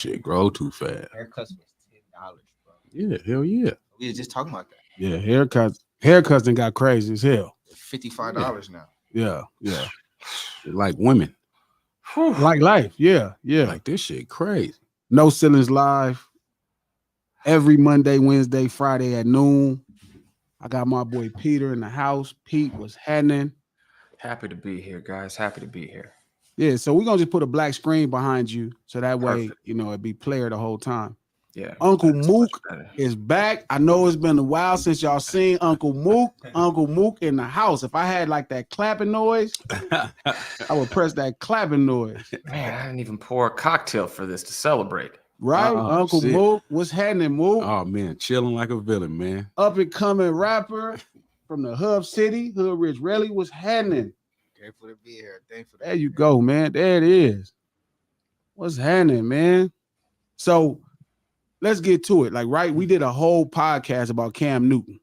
Shit grow too fast. Haircuts was $10, bro. Yeah, hell yeah. We were just talking about that. Yeah, haircuts done got crazy as hell. $55 now. Yeah. Like women. Like life. Yeah. Like this shit crazy. No Ceilings Live. Every Monday, Wednesday, Friday at noon. I got my boy Peter in the house. Pete was happening. Happy to be here, guys. Happy to be here. Yeah, so we're gonna just put a black screen behind you so that way, Perfect. it'd be player the whole time. Yeah. Uncle that's Mook much better. is back. I know it's been a while since y'all seen Uncle Mook. Uncle Mook in the house. If I had like that clapping noise, I would press that clapping noise. Man, I didn't even pour a cocktail for this to celebrate. Right? Uncle shit. Mook, what's happening, Mook? Oh man, chilling like a villain, man. Up and coming rapper from the Hub City, Hood Rich Rally, what's happening? Grateful to be here. Thankful. There you go, man. There it is. What's happening, man? So let's get to it. Like, right, we did a whole podcast about Cam Newton.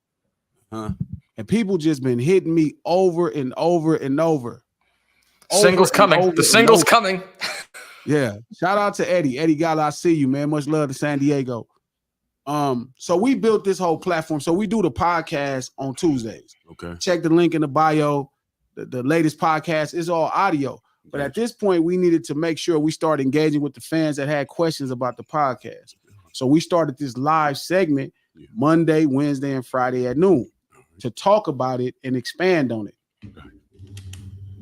And people just been hitting me over and over and over. Singles coming. The singles coming. Yeah. Shout out to Eddie. Eddie Gala, I see you, man. Much love to San Diego. So we built this whole platform. So we do the podcast on Tuesdays. Okay. Check the link in the bio. The latest podcast is all audio. But at this point, we needed to make sure we start engaging with the fans that had questions about the podcast. So we started this live segment Monday, Wednesday, and Friday at noon to talk about it and expand on it.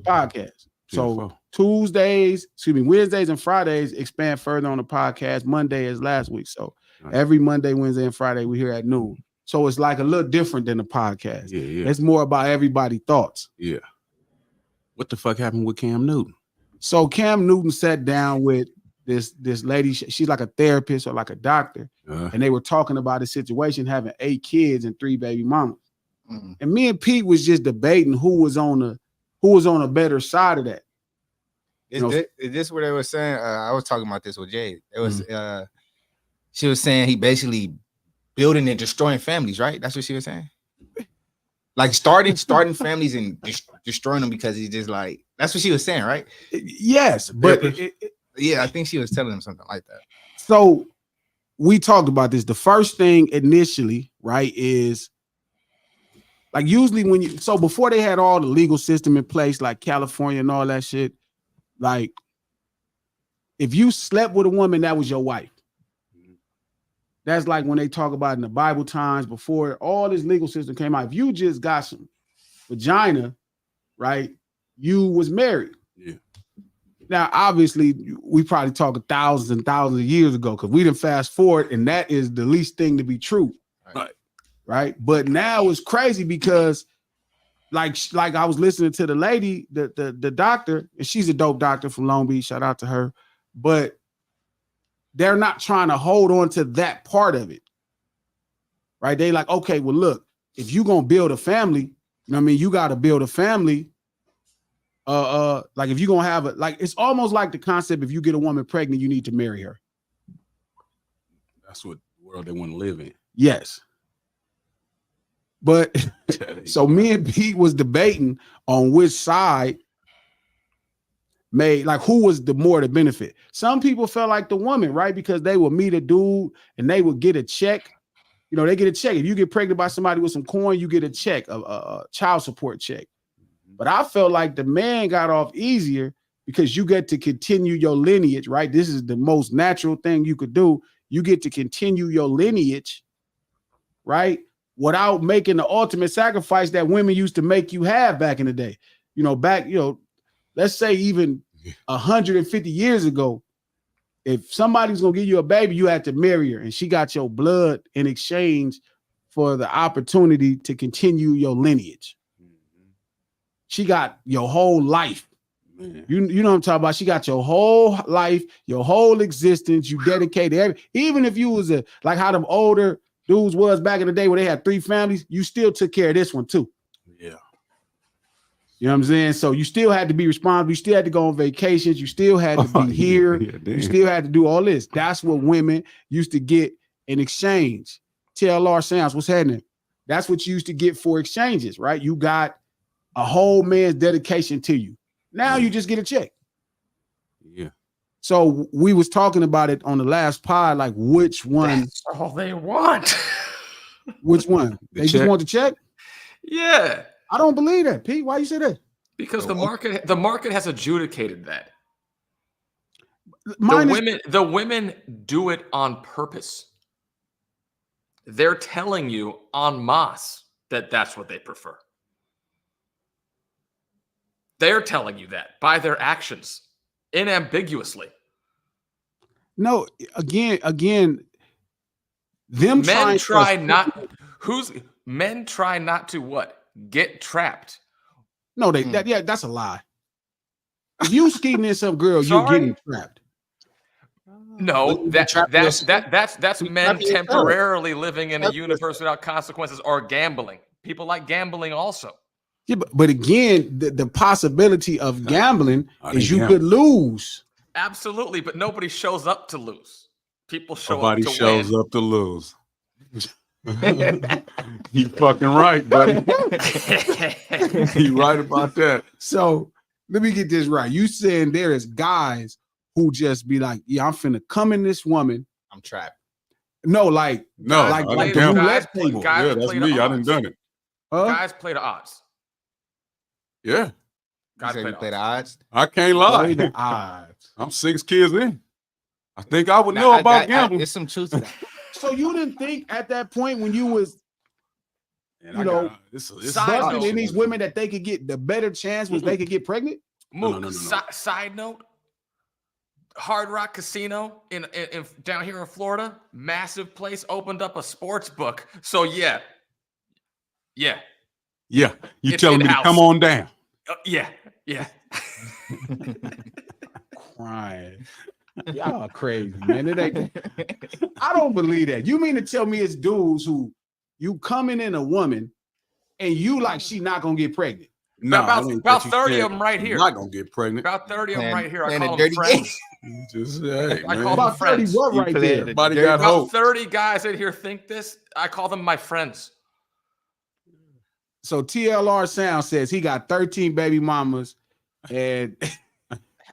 Podcast. So Wednesdays and Fridays expand further on the podcast. Monday is last week. So every Monday, Wednesday, and Friday we're here at noon. So it's like a little different than the podcast. Yeah. It's more about everybody's thoughts. Yeah. What the fuck happened with Cam Newton? So Cam Newton sat down with this lady. She's like a therapist or like a doctor. And they were talking about his situation, having 8 kids and 3 baby mamas. And me and Pete was just debating who was on a better side of that. Is this what they were saying? I was talking about this with Jay. It was she was saying he basically building and destroying families, right? That's what she was saying. Like starting families and destroying them because he's just like, that's what she was saying, right? Yes, but yeah, I think she was telling him something like that. So we talked about this. The first thing initially, right, is like usually before they had all the legal system in place, like California and all that shit, like if you slept with a woman, that was your wife. That's like when they talk about in the Bible times before all this legal system came out. If you just got some vagina, right, you was married. Yeah. Now, obviously, we probably talking thousands and thousands of years ago because we didn't fast forward, and that is the least thing to be true. Right. But now it's crazy because like I was listening to the lady, the doctor, and she's a dope doctor from Long Beach. Shout out to her. But they're not trying to hold on to that part of it. Right. They like, okay, well, look, if you're gonna build a family, you know what I mean, you gotta build a family. Like if you're gonna have it, like it's almost like the concept if you get a woman pregnant, you need to marry her. That's what world they want to live in. Yes. But so me and Pete was debating on which side made, like, who was the more to benefit. Some people felt like the woman, right? Because they would meet a dude and they would get a check. You know, they get a check. If you get pregnant by somebody with some coin, you get a check, a child support check. But I felt like the man got off easier because you get to continue your lineage, right? This is the most natural thing you could do. You get to continue your lineage, right? Without making the ultimate sacrifice that women used to make you have back in the day. You know, let's say even 150 years ago, if somebody's gonna give you a baby, you had to marry her, and she got your blood in exchange for the opportunity to continue your lineage. She got your whole life. Man. You know what I'm talking about? She got your whole life, your whole existence. You dedicated even if you was like how them older dudes was back in the day where they had 3 families, you still took care of this one too. Yeah. You know what I'm saying? So you still had to be responsible. You still had to go on vacations. You still had to be here. You still had to do all this. That's what women used to get in exchange. TLR Sounds, what's happening? That's what you used to get for exchanges, right? You got a whole man's dedication to you. Now you just get a check. Yeah. So we was talking about it on the last pod, like which one? That's all they want. Which one? They just want to check. Yeah, I don't believe that, Pete. Why you say that? because the market has adjudicated that. Mine The women do it on purpose. They're telling you en masse that that's what they prefer. They're telling you that by their actions, unambiguously. No, again, them Men try not to what? Get trapped. No, that's a lie. If you skeeting in some girl, you're Sorry? getting trapped. No, that's men yourself. temporarily living in a universe without consequences or gambling. People like gambling also. Yeah, but again, the possibility of gambling is you gamble. could lose. Absolutely, but nobody shows up to lose. People show Nobody up to shows win. up to lose. You fucking right, buddy. You right about that. So let me get this right. You saying there is guys who just be like, yeah, I'm finna come in this woman. I'm trapped. No, like No, like I the didn't gamble. roulette table. Guys Yeah, that's play me. the I done odds. done it. Huh? Guys play the odds. Yeah, You Guys say play you the play the odds. odds. I can't Play lie. the odds. I'm 6 kids in. I think I would Now, know about gambling. there's some truth to that. So you didn't think at that point when you was And you I know, got- it's Side busting note. in these women that they could get the better chance was they could get pregnant? Mook, No. Side note, Hard Rock Casino in down here in Florida, massive place, opened up a sports book. So yeah. Yeah, you It's telling me to in-house. come on down. Yeah. Crying. Y'all are crazy, man. It ain't. I don't believe that. You mean to tell me it's dudes who you coming in a woman and you like she not gonna get pregnant? No, About- it ain't about that you 30 of said them right you're here. Not gonna get pregnant. About 30 of them Man, right here. I man, call a them dirty friends. You just hey, I man. call About 30 friends. what You right played there? it. Everybody Dirty got About hope. 30 guys in here think this. I call them my friends. So TLR Sound says he got 13 baby mamas and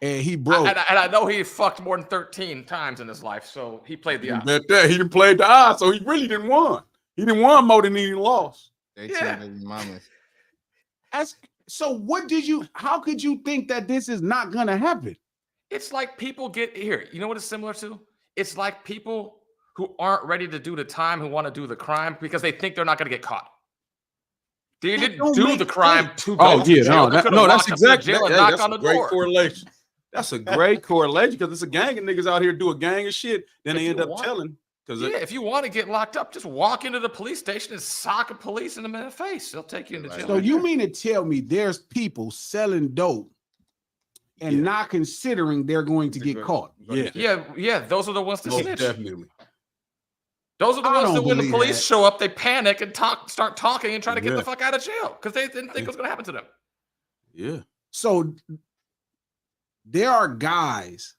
he broke. And I know he fucked more than 13 times in his life, so he played the You odds. bet that he didn't play the odds, so he really didn't won. He didn't won more than he lost. 13 Yeah. baby mamas. So what did you? How could you think that this is not gonna happen? It's like people get here. You know what it's similar to? It's like people who aren't ready to do the time who want to do the crime because they think they're not going to get caught. They That didn't don't do make the crime to go Oh to yeah, jail. no, They could've that's walked up to the exactly jail and that, knocked that's on a the great door. correlation. That's a great correlation because it's a gang of niggas out here do a gang of shit. Then If they end you up want- telling because Yeah, if you want to get locked up, just walk into the police station and sock a police in the face. They'll take you into jail. So you mean to tell me there's people selling dope and Yeah. not considering they're going to get caught? Yeah, those are the ones that most snitch. definitely. Those are the I ones don't that when the believe police that. show up, they panic and start talking and try to get Yeah. the fuck out of jail because they didn't think it was going to happen to them. Yeah, So there are guys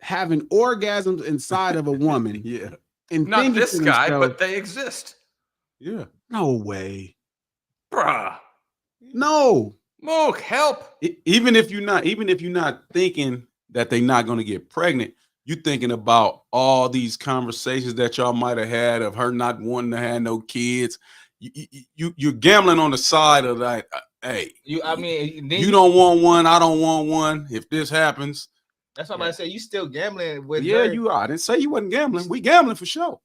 having orgasms inside of a woman yeah, and Not thinking this to guy, themselves, but they exist. yeah. no way. Bruh. No. Mook, help. Even if you're not thinking that they're not going to get pregnant, you thinking about all these conversations that y'all might have had of her not wanting to have no kids. You're gambling on the side of like, hey, You you don't want one, I don't want one. If this happens, That's what I say. You still gambling with yeah, her. you are. I didn't say you wasn't gambling. We gambling for sure.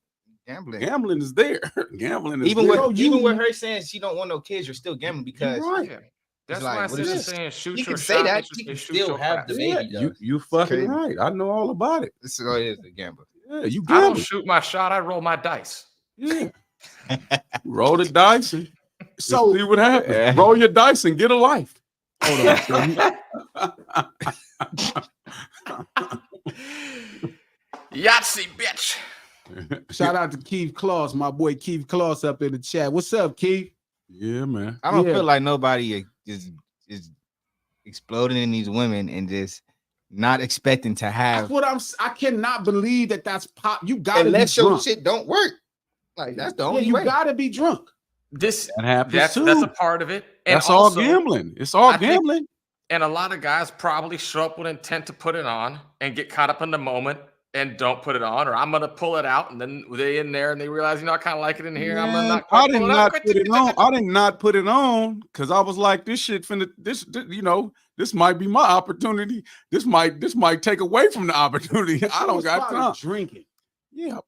Gambling. Gambling is there. Gambling is Even there. with her saying she don't want no kids, you're still gambling because right. Yeah. That's like, why I what said is they're this? saying shoot You your can say shot. that, They you can shoot still your have crap. the Yeah, baby. you fucking Crazy. right. I know all about it. this is what it is a gamble. Yeah, you I don't gambling. shoot my shot. I roll my dice. Yeah. Roll the dice and So see what happens. Yeah. Roll your dice and get a life. hold on. So Yahtzee, bitch. shout out to Keith Claus, my boy Keith Claus up in the chat. What's up, Keith? Yeah, man. I don't Yeah. feel like nobody is exploding in these women and just not expecting to That's have what I cannot believe that that's pop. You gotta unless be your drunk. shit don't work. Like that's the Yeah, only you way. gotta be drunk. This That happens that's too. a part of it. And That's also, all gambling. It's all I think- gambling. And a lot of guys probably show up with intent to put it on and get caught up in the moment and don't put it on, or I'm gonna pull it out, and then they in there and they realize, I kind of like it in here. I'm gonna Man, not quite I did pull it not out. put it on. I did not put it on because I was like, this shit finna this might be my opportunity. This might take away from the opportunity. I don't got time. Drinking. Yeah,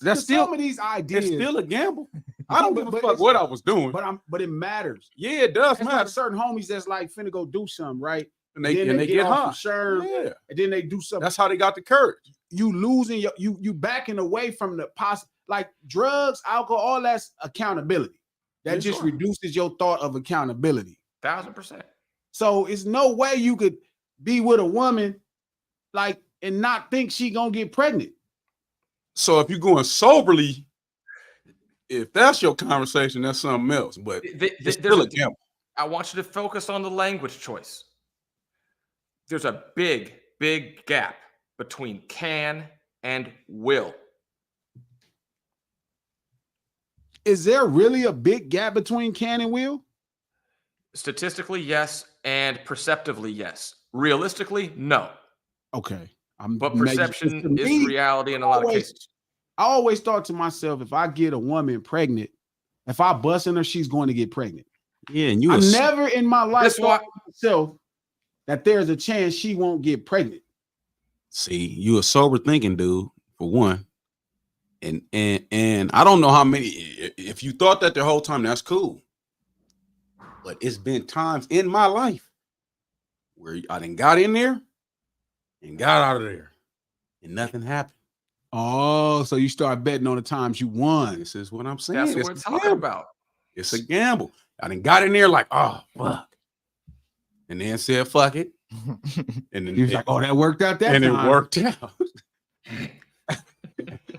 that's still some of these ideas. It's still a gamble. I don't give a But fuck what I was doing. But it matters. Yeah, it does It's matter. like certain homies that's like finna go do something, right? And they get high. Sure. Yeah. And then they do something. That's how they got the courage. You losing you backing away from the like drugs, alcohol, all that's accountability. That just reduces your thought of accountability. 1000%. So it's no way you could be with a woman like and not think she gonna get pregnant. So if you're going soberly, if that's your conversation, that's something else. But it's still a gamble. I want you to focus on the language choice. There's a big, big gap between can and will. Is there really a big gap between can and will? Statistically, yes, and perceptively, yes. Realistically, no. Okay. But perception is reality in a lot of cases. I always thought to myself, if I get a woman pregnant, if I bust in her, she's going to get pregnant. Yeah, and I never in my life thought to myself that there's a chance she won't get pregnant. See, you a sober thinking dude, for one. And I don't know how many, if you thought that the whole time, that's cool. But it's been times in my life where I done got in there and got out of there and nothing happened. Oh, so you start betting on the times you won. This is what I'm saying. That's what we're talking about. It's a gamble. I done got in there like, oh, fuck. And then said, fuck it. And then he was like, oh, that worked out that and time. It worked out.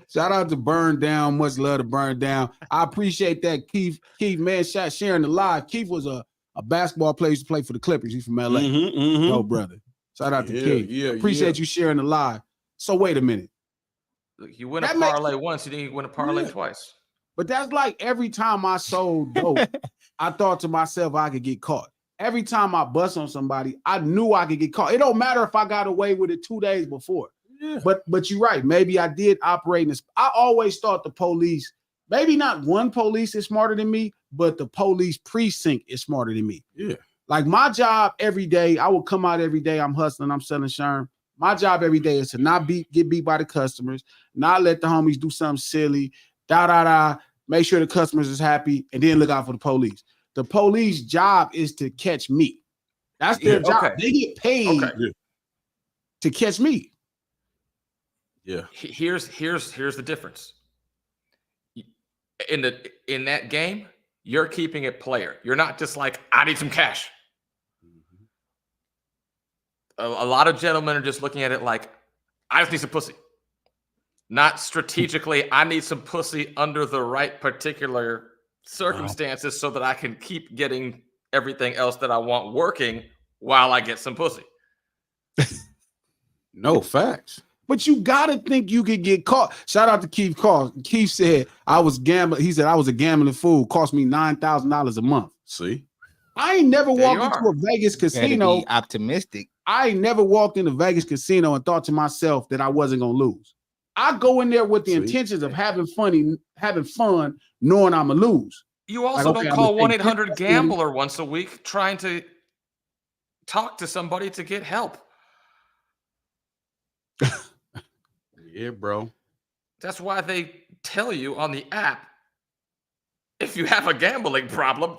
Shout out to Burn Down. Much love to Burn Down. I appreciate that, Keith. Keith, man, sharing the live. Keith was a basketball player, used to play for the Clippers. He's from LA. No, brother. Shout out to Keith. Yeah, appreciate you sharing the live. So wait a minute. Look, you win a parlay once, you didn't win a parlay twice. But that's like every time I sold dope, I thought to myself I could get caught. Every time I bust on somebody, I knew I could get caught. It don't matter if I got away with it 2 days before. Yeah. But you're right. Maybe I did operate in this. I always thought the police, maybe not one police is smarter than me, but the police precinct is smarter than me. Yeah. Like my job every day, I will come out every day. I'm hustling, I'm selling Sherm. My job every day is to not get beat by the customers, not let the homies do something silly, make sure the customers is happy, and then look out for the police. The police job is to catch me. That's their job. Okay. They get paid to catch me. Yeah. Here's the difference. In that game, you're keeping it player. You're not just like, I need some cash. A lot of gentlemen are just looking at it like, I just need some pussy. Not strategically, I need some pussy under the right particular circumstances so that I can keep getting everything else that I want working while I get some pussy. No facts. But you gotta think you could get caught. Shout out to Keith Carl. Keith said I was gambling. He said I was a gambling fool. Cost me $9,000 a month. See, I ain't never walked into a Vegas casino. Be optimistic. I ain't never walked into a Vegas casino and thought to myself that I wasn't gonna lose. I go in there with the intentions of having fun, knowing I'm gonna lose. You also don't call 1-800-GAMBLER once a week trying to talk to somebody to get help. Yeah, bro. That's why they tell you on the app, if you have a gambling problem,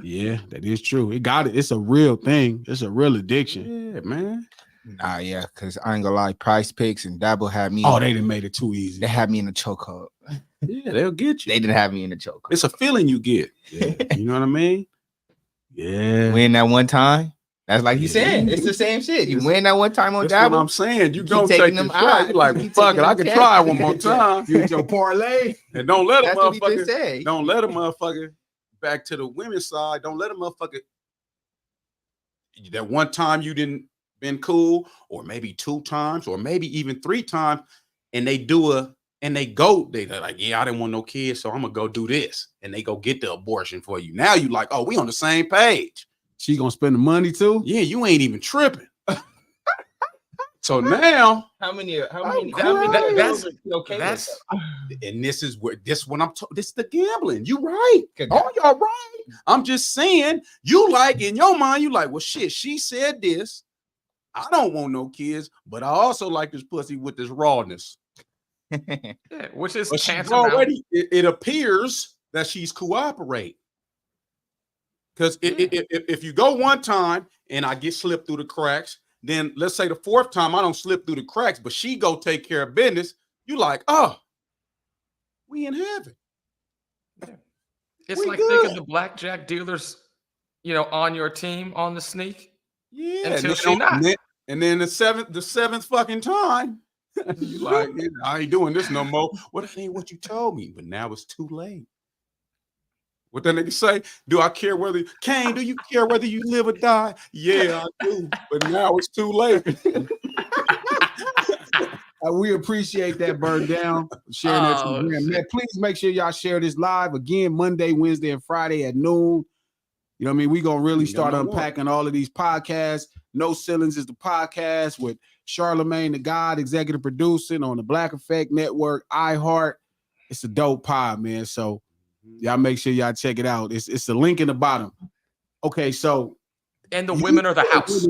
yeah, that is true. It got it. It's a real thing. It's a real addiction. Yeah, man. Nah, yeah, because I ain't gonna lie, Price Picks and Dabble had me. Oh, they done made it too easy. They had me in a chokehold. Yeah, they'll get you. They didn't have me in a chokehold. It's a feeling you get. Yeah. You know what I mean? Yeah. Win that one time. That's like you said. It's the same shit. You win that one time on Dabble. What I'm saying. You don't take them out. You're like, fuck it, I can try one more time. You get your parlay. And don't let a motherfucker. Don't let a motherfucker back to the women's side. Don't let a motherfucker. That one time you didn't been cool, or maybe 2 times, or maybe even 3 times, and they're like, yeah, I didn't want no kids, so I'm gonna go do this, and they go get the abortion for you. Now you like, oh, we on the same page. She gonna spend the money too? Yeah, you ain't even tripping. So now, How many? That's and this is what I'm talking. This is the gambling. You right? Oh, y'all right. I'm just saying, you like in your mind, you like, well, shit. She said this. I don't want no kids, but I also like this pussy with this rawness. Yeah, which is already. It appears that she's cooperating. Because if you go one time and I get slipped through the cracks, then let's say the fourth time I don't slip through the cracks, but she go take care of business, you like, oh, we in heaven. It's we like good. thinking the blackjack dealers, on your team on the sneak. Yeah, until she not. And then the seventh fucking time, you like, I ain't doing this no more. Well, that ain't what you told me, but now it's too late. What that nigga say? Do I care whether Kane? Do you care whether you live or die? Yeah, I do. But now it's too late. We appreciate that, Burn Down, sharing that. Man, please make sure y'all share this live again Monday, Wednesday, and Friday at noon. You know what I mean? We're gonna really start unpacking all of these podcasts. No Ceilings is the podcast with Charlemagne the God, executive producing on the Black Effect Network, iHeart. It's a dope pod, man. So y'all make sure y'all check it out. It's the link in the bottom. Okay, so and the women are the house.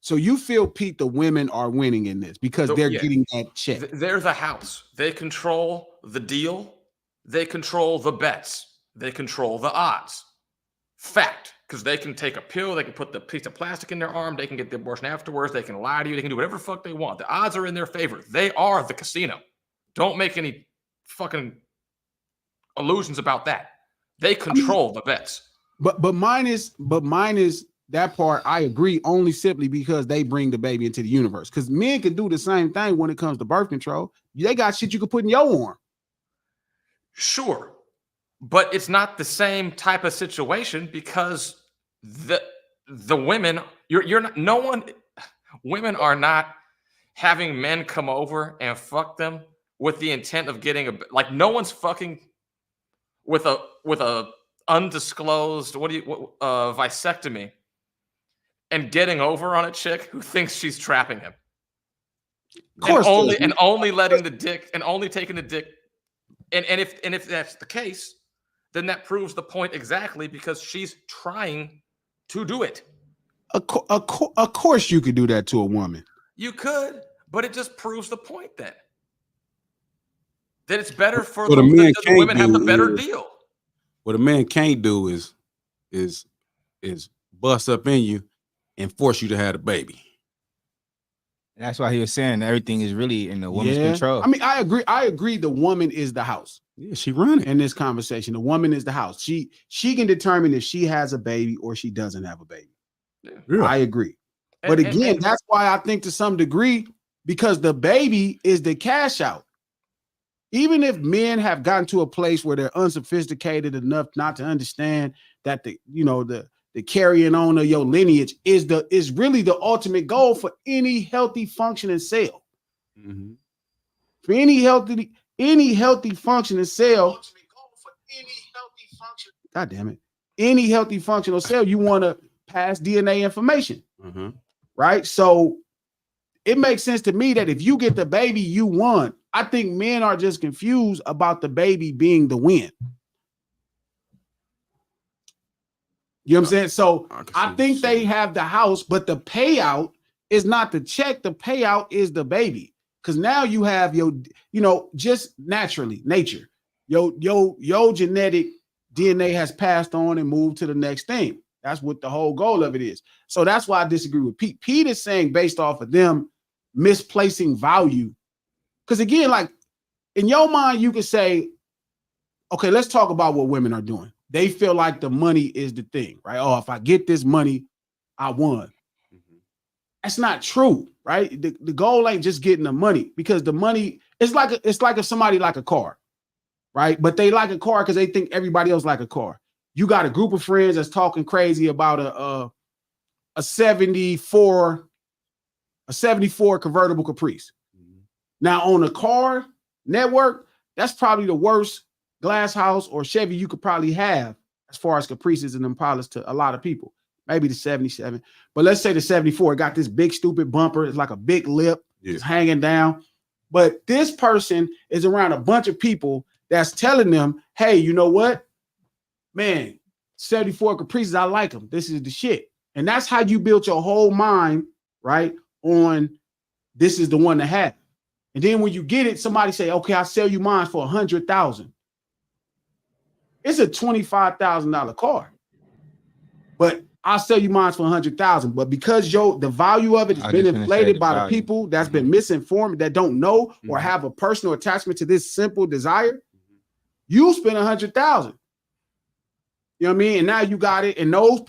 So you feel, Pete, the women are winning in this because they're getting that check. They're the house. They control the deal. They control the bets. They control the odds. Fact, because they can take a pill. They can put the piece of plastic in their arm. They can get the abortion afterwards. They can lie to you. They can do whatever the fuck they want. The odds are in their favor. They are the casino. Don't make any fucking illusions about that. They control the bets. But mine is that part. I agree only simply because they bring the baby into the universe. Because men can do the same thing when it comes to birth control. They got shit you can put in your arm. Sure, but it's not the same type of situation because the women you're not no one. Women are not having men come over and fuck them with the intent of getting no one's fucking with a undisclosed vasectomy and getting over on a chick who thinks she's trapping him. Of course, and only letting the dick and only taking the dick. And if that's the case, then that proves the point exactly because she's trying to do it. Of course you could do that to a woman. You could, but it just proves the point then. That it's better for the women have the better deal. What a man can't do is bust up in you and force you to have a baby. That's why he was saying everything is really in the woman's control. I mean, I agree. The woman is the house. Yeah, she running in this conversation. The woman is the house. She can determine if she has a baby or she doesn't have a baby. Yeah. I agree. But again, that's why I think to some degree, because the baby is the cash out. Even if men have gotten to a place where they're unsophisticated enough not to understand that the carrying on of your lineage is really the ultimate goal for any healthy functioning cell. Mm-hmm. For any healthy functioning cell, God damn it, any healthy functional cell, you want to pass DNA information, right? So it makes sense to me that if you get the baby, you won. I think men are just confused about the baby being the win. You know what I'm saying? So I think they have the house, but the payout is not the check. The payout is the baby. Because now you have just naturally, nature. Your genetic DNA has passed on and moved to the next thing. That's what the whole goal of it is. So that's why I disagree with Pete. Pete is saying based off of them misplacing value. Because again, like in your mind, you could say, okay, let's talk about what women are doing. They feel like the money is the thing, right? Oh, if I get this money, I won. Mm-hmm. That's not true, right? The goal ain't just getting the money, because the money it's like if somebody like a car, right? But they like a car because they think everybody else like a car. You got a group of friends that's talking crazy about a 74 convertible Caprice. Mm-hmm. Now on a car network, that's probably the worst Glass House or Chevy you could probably have as far as Caprices and Impalas to a lot of people. maybe the 77, but let's say the 74 got this big stupid bumper. It's like a big lip, it's hanging down. But this person is around a bunch of people that's telling them, hey, you know what? Man, 74 Caprices, I like them. This is the shit. And that's how you built your whole mind, right? On this is the one to have. And then when you get it, somebody say, okay, I'll sell you mine for $100,000. It's a $25,000 car. But I'll sell you mine for $100,000. But because the value of it has been inflated by the people that's been misinformed, that don't know or have a personal attachment to this simple desire, you spend $100,000. You know what I mean? And now you got it. And those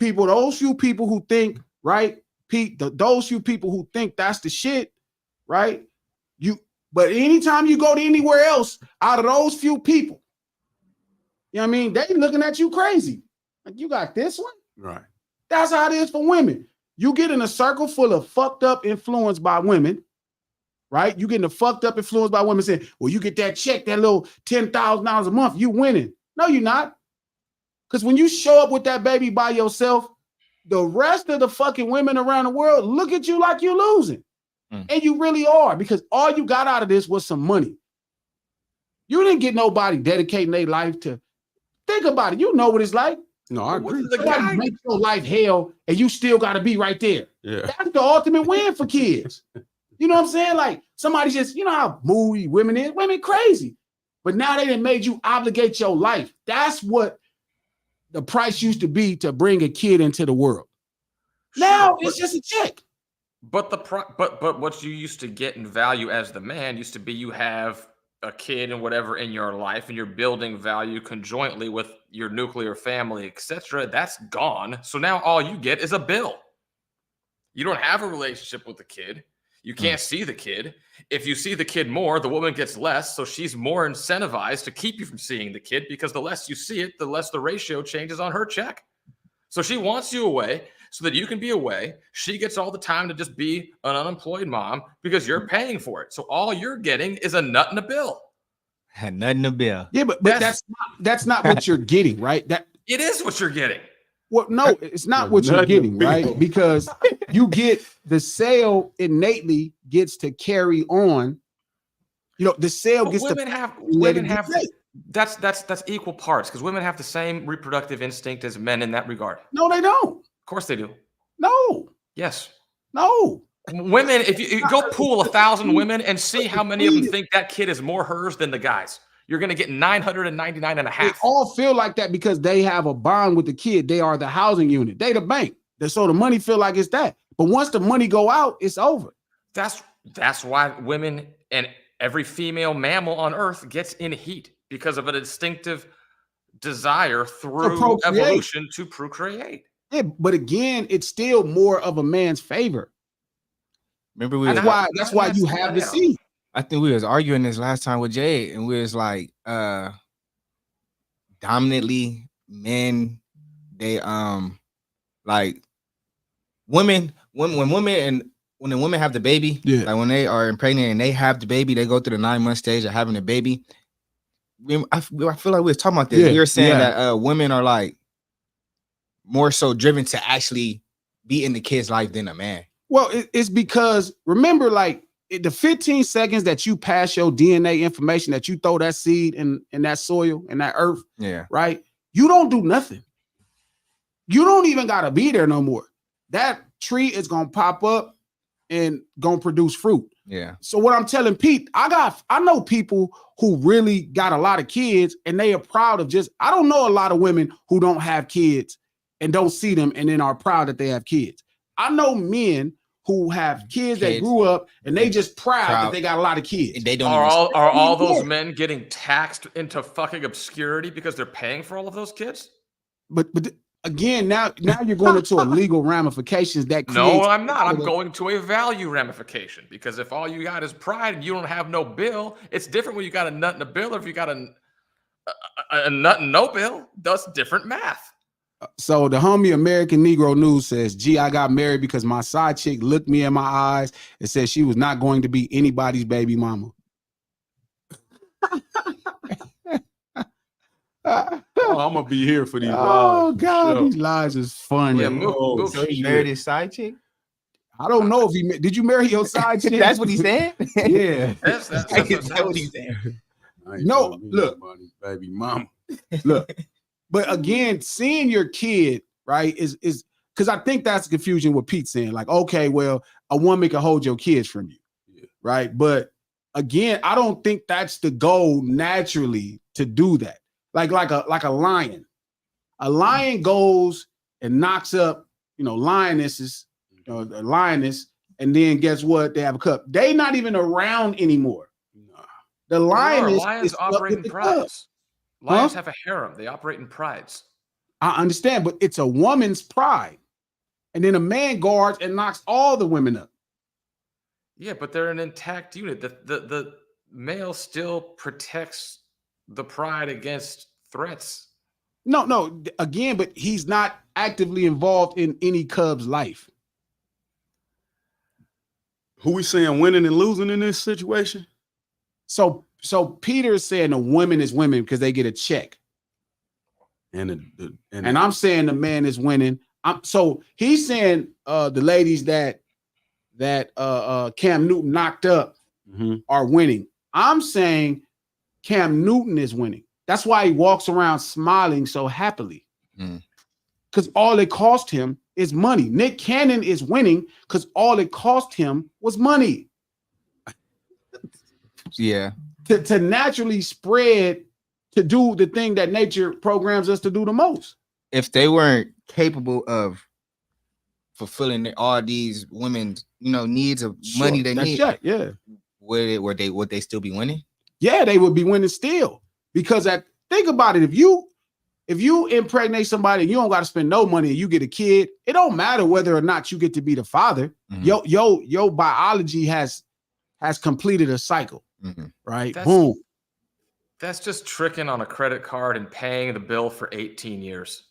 few people who think, right, Pete, those few people who think that's the shit, right? But anytime you go to anywhere else, out of those few people, you know what I mean? They looking at you crazy. Like, you got this one? Right. That's how it is for women. You get in a circle full of fucked up influence by women, right? You getting a fucked up influence by women saying, well, you get that check, that little $10,000 a month, you winning. No, you're not. Because when you show up with that baby by yourself, the rest of the fucking women around the world look at you like you're losing. And you really are, because all you got out of this was some money. You didn't get nobody dedicating their life to. Think about it. You know what it's like. No, I agree. Somebody make your life hell and you still got to be right there. Yeah. That's the ultimate win for kids. You know what I'm saying? Like, somebody just, you know how moody women is? Women crazy. But now they done made you obligate your life. That's what the price used to be to bring a kid into the world. Now it's just a check. But but what you used to get in value as the man used to be you have a kid and whatever in your life and you're building value conjointly with your nuclear family, etc. That's gone. So now all you get is a bill. You don't have a relationship with the kid. You can't see the kid. If you see the kid more, the woman gets less. So she's more incentivized to keep you from seeing the kid, because the less you see it, the less the ratio changes on her check. So she wants you away so that you can be away. She gets all the time to just be an unemployed mom because you're paying for it. So all you're getting is a nut and a bill. Had nothing to bill. Yeah, but that's not what you're getting, right? That it is what you're getting. Well, no, it's not what you're getting, right? Because you get the sale innately gets to carry on. You know, the sale but gets women to have that's equal parts, because women have the same reproductive instinct as men in that regard. No, they don't. Of course they do. No. Yes. No. Women, if you go pool 1,000 women and see how many of them think that kid is more hers than the guys, you're going to get 999 and a half. They all feel like that because they have a bond with the kid. They are the housing unit. They the bank. So the money feel like it's that. But once the money go out, it's over. That's why women and every female mammal on earth gets in heat, because of an instinctive desire through evolution to procreate. Yeah, but again, it's still more of a man's favor. Remember, that's why you have the seed. I think we was arguing this last time with Jay, and we was like, dominantly men, they like women, when the women have the baby, like when they are impregnated and they have the baby, they go through the 9-month stage of having a baby. I feel like we were talking about this. We were saying that women are like more so driven to actually be in the kid's life than a man. Well, it's because, remember, like the 15 seconds that you pass your DNA information, that you throw that seed in that soil, in that earth, right? You don't do nothing. You don't even got to be there no more. That tree is going to pop up and going to produce fruit. Yeah. So what I'm telling Pete, I know people who really got a lot of kids and they are proud of I don't know a lot of women who don't have kids and don't see them and then are proud that they have kids. I know men who have kids that grew up and they just proud that they got a lot of kids. They don't. Are all those men getting taxed into fucking obscurity because they're paying for all of those kids? But again, now you're going into a legal ramifications that creates. No, I'm not. I'm going to a value ramification, because if all you got is pride and you don't have no bill, it's different when you got a nut and a bill, or if you got a nut and no bill. That's different math. So the homie American Negro News says, gee, I got married because my side chick looked me in my eyes and said she was not going to be anybody's baby mama. I'm gonna be here for these. Oh lives, for God, sure. these lies is funny. Yeah, move So he shit. married his side chick. I don't know if did you marry your side chick? That's what he said. Yeah. That's Is that what he sounds- said? I ain't No, telling me look. nobody, baby mama. Look, but again, seeing your kid, right, is because I think that's the confusion with Pete saying, like, okay, well, a woman can hold your kids from you, Yeah. right? But again, I don't think that's the goal naturally to do that. Like a lion. A lion goes and knocks up, lionesses, a lioness, and then guess what? They have a cub. They not even around anymore. Nah. The They are. lioness Lions is operate with in the prides. cub. Lions Huh? have a harem. They operate in prides. I understand, but it's a woman's pride. And then a man guards and knocks all the women up. Yeah, but they're an intact unit. The male still protects the pride against threats. No, again, but he's not actively involved in any cub's life. Who we saying winning and losing in this situation? So Peter's saying the women is women because they get a check. And I'm saying the man is winning. So he's saying the ladies that Cam Newton knocked up are winning. I'm saying Cam Newton is winning. That's why he walks around smiling so happily. Because all it cost him is money. Nick Cannon is winning because all it cost him was money. Yeah. To naturally spread, to do the thing that nature programs us to do the most. If they weren't capable of fulfilling all these women's, needs of money they need, yeah. would they still be winning? Yeah, they would be winning still. Because think about it, if you impregnate somebody and you don't got to spend no money and you get a kid, it don't matter whether or not you get to be the father. Your biology has completed a cycle, right? Boom. That's just tricking on a credit card and paying the bill for 18 years.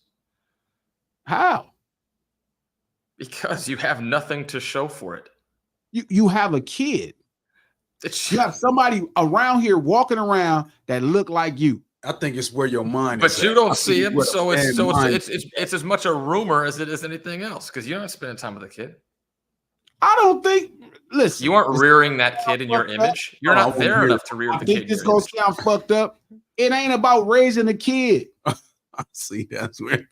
How? Because you have nothing to show for it. You have a kid. You have somebody around here walking around that look like you. I think it's where your mind but is. You at. don't I see think him, so it's it's as much a rumor as it is anything else because you're not spending time with the kid. I don't think. Listen, you aren't rearing that kid in your image. You're not there enough to rear the kid. I think this gonna sound fucked up. It ain't about raising a kid. I see. That's where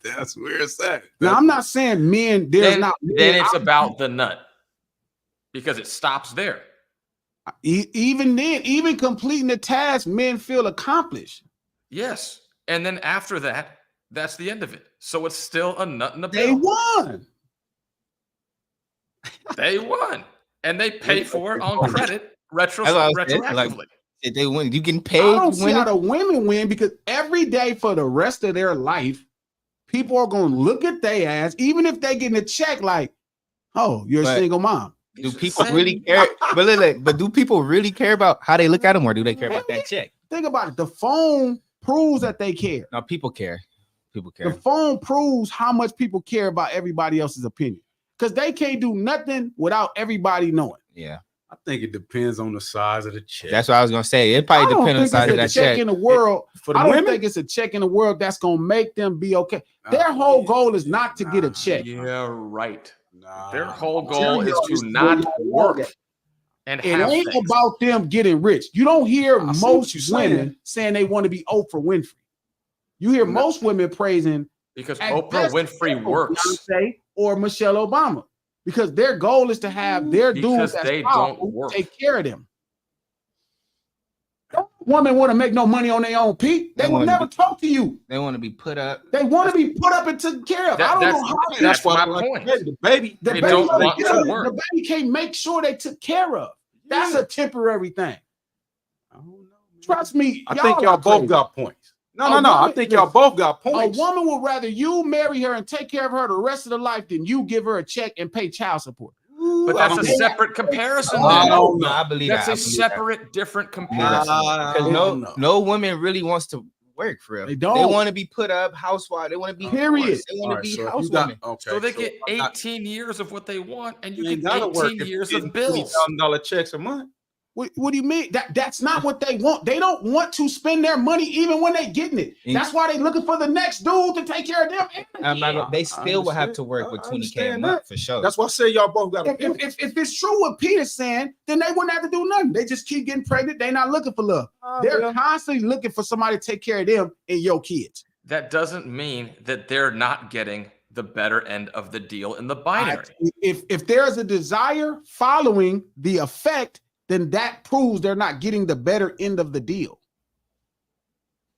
it's at. Now I'm not saying men. Then it's about the nut because it stops there. Even then, even completing the task, men feel accomplished. Yes, and then after that, that's the end of it. So it's still a nut in the bill. They won. They won, and they pay for it on credit retroactively. If they win, you can pay. I don't see how the women win because every day for the rest of their life, people are going to look at their ass, even if they getting a check like, "Oh, you're a single mom." Do people really care? But do people really care about how they look at them, or do they care about that check? Think about it. The phone proves that they care. No, people care. People care. The phone proves how much people care about everybody else's opinion because they can't do nothing without everybody knowing. Yeah. I think it depends on the size of the check. That's what I was gonna say. It probably depends on the size of that check. In the world, for the I don't women, think it's a check in the world that's gonna make them be okay. Their whole goal is not to get a check. Yeah, right. Nah, their whole goal is to not work and it have ain't things. about them getting rich. You don't hear most women saying they want to be Oprah Winfrey. You hear most women praising because Oprah Winfrey works, Beyonce or Michelle Obama, because their goal is to have their dudes that don't work. Take care of them. Women want to make no money on their own, Pete. They will never talk to you. They want to be put up. They want to be put up and taken care of. I don't know how. That's my point. The baby don't want to work. The baby can't make sure they took care of. That's a temporary thing. I don't know. Trust me. I think y'all both got points. No. I think y'all both got points. A woman would rather you marry her and take care of her the rest of the life than you give her a check and pay child support. But that's a separate comparison. No, I believe that's a separate, different comparison. Because no woman really wants to work for real. They don't. They want to be put up, housewife. They want to be period. They want to be housewomen. So they get 18 years of what they want, and you get 18 years of bills. $20,000 checks a month. What do you mean? That's not what they want. They don't want to spend their money even when they getting it. That's why they looking for the next dude to take care of them. They still will have to work with 20K a month for sure. That's why I say y'all both got to. If it's true what Peter's saying, then they wouldn't have to do nothing. They just keep getting pregnant. They're not looking for love. They're constantly looking for somebody to take care of them and your kids. That doesn't mean that they're not getting the better end of the deal in the binary. If there's a desire following the effect, then that proves they're not getting the better end of the deal.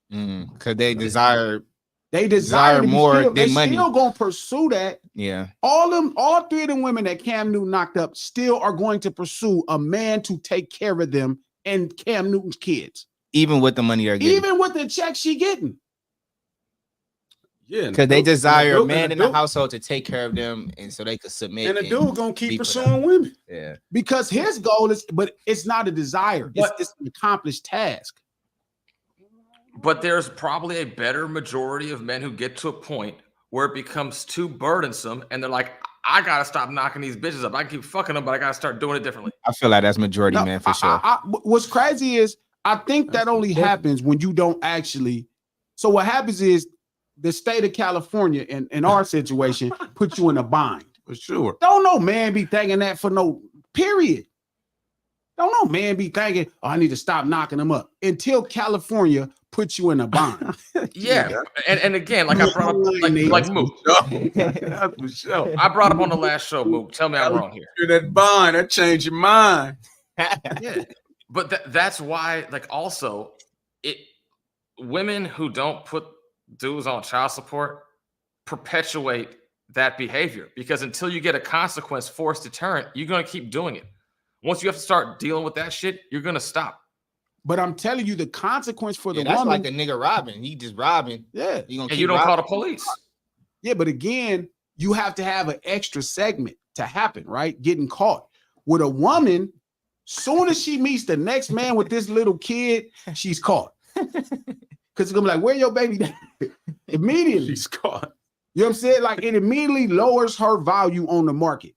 Because they desire more than they money. Still gonna pursue that. Yeah. All three of them women that Cam Newton knocked up still are going to pursue a man to take care of them and Cam Newton's kids. Even with the money they're getting. Even with the check she getting. Yeah, because they desire a man in the household to take care of them, and so they could submit. And the dude gonna keep pursuing women. Yeah, because his goal is, but it's not a desire. It's an accomplished task. But there's probably a better majority of men who get to a point where it becomes too burdensome, and they're like, "I gotta stop knocking these bitches up. I can keep fucking them, but I gotta start doing it differently." I feel like that's majority men for sure. What's crazy is I think that only happens when you don't actually. So what happens is, the state of California in our situation put you in a bind. For sure. Don't no man be thinking that for no period. Don't no man be thinking, oh, I need to stop knocking them up until California puts you in a bind. Yeah. And again, like I brought up, like Mook. For sure. I brought up on the last show, Mook. Tell me I'm wrong here. You're that bind, that changed your mind. Yeah. But that's why, like, also, women who don't put dudes on child support perpetuate that behavior, because until you get a consequence forced deterrent, you're going to keep doing it. Once you have to start dealing with that shit, you're going to stop. But I'm telling you, the consequence for the that's woman, like a nigga robbing. He just robbing. Yeah. And you don't call the police. Yeah, but again, you have to have an extra segment to happen, right? Getting caught. With a woman, soon as she meets the next man with this little kid, she's caught. Because it's gonna be like, where your baby? Immediately. She's caught. You know what I'm saying? Like, it immediately lowers her value on the market.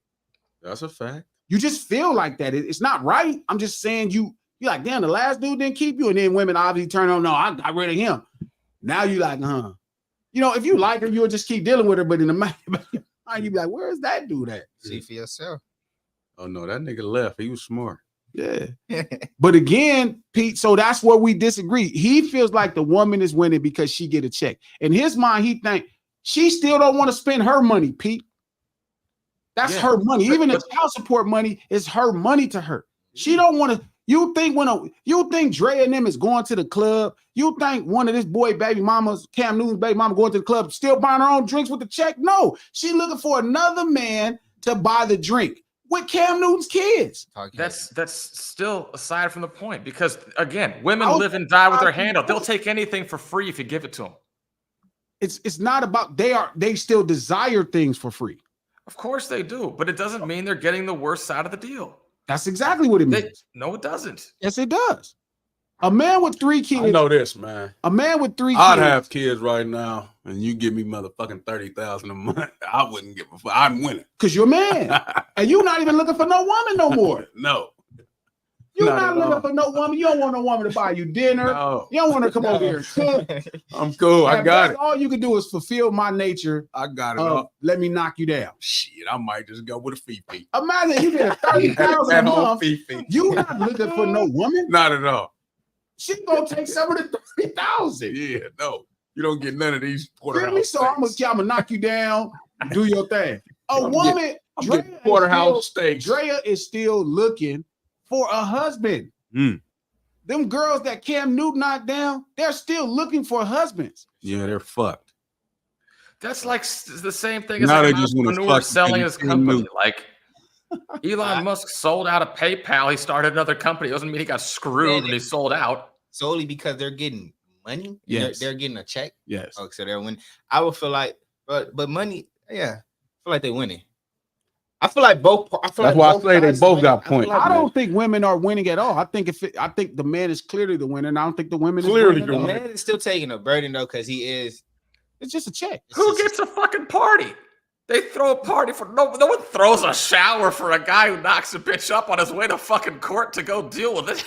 That's a fact. You just feel like that. It's not right. I'm just saying you're like, damn, the last dude didn't keep you. And then women obviously turn on, no, I got rid of him. Now you like, You know, if you like her, you'll just keep dealing with her. But in the mind, you be like, where is that dude at? See for yourself. Oh, no, that nigga left. He was smart. Yeah. But again, Pete, so that's where we disagree. He feels like the woman is winning because she get a check. In his mind, he think she still don't want to spend her money, Pete. That's her money. Even the child support money is her money to her. She don't want to. You think Dre and them is going to the club? You think one of this boy baby mamas, Cam Newton's baby mama, going to the club, still buying her own drinks with the check? No, she looking for another man to buy the drink with Cam Newton's kids. That's still aside from the point, because again, women live and die with their hand out. They'll take anything for free if you give it to them. It's not about they still desire things for free. Of course they do, but it doesn't mean they're getting the worst side of the deal. That's exactly what it means. No, it doesn't. Yes, it does. A man with 3 kids. I know this, man. A man with 3 I'd kids. have kids right now, and you give me motherfucking $30,000 a month. I wouldn't give a fuck. I'd win it. Because you're a man. And you're not even looking for no woman no more. No. You're not looking for no woman. You don't want no woman to buy you dinner. No. You don't want her to come over here and cook. I'm cool. I got it. All you can do is fulfill my nature. I got it. Let me knock you down. Shit, I might just go with a fee. Imagine you get $30,000 a month. You not looking for no woman? Not at all. She gonna take some of the $30,000. Yeah, no. You don't get none of these porterhouse. So I'm gonna knock you down. Do your thing. A woman, porterhouse steaks. Drea is still looking for a husband. Them girls that Cam Newton knocked down, they're still looking for husbands. Yeah, they're fucked. That's like the same thing as now an they just entrepreneur selling his company. Newton. Like Elon Musk sold out of PayPal. He started another company. It doesn't mean he got screwed when he sold out. Solely because they're getting money. Yes. They're getting a check. Yes. Oh, so they're winning. I would feel like, but money, yeah, I feel like they're winning. I feel like both. That's why I say they both got points. I don't think women are winning at all. I think the man is clearly the winner, and I don't think the women clearly is the man is still taking a burden though, because he is. It's just a check. Who gets a fucking party? They throw a party for no one throws a shower for a guy who knocks a bitch up on his way to fucking court to go deal with it.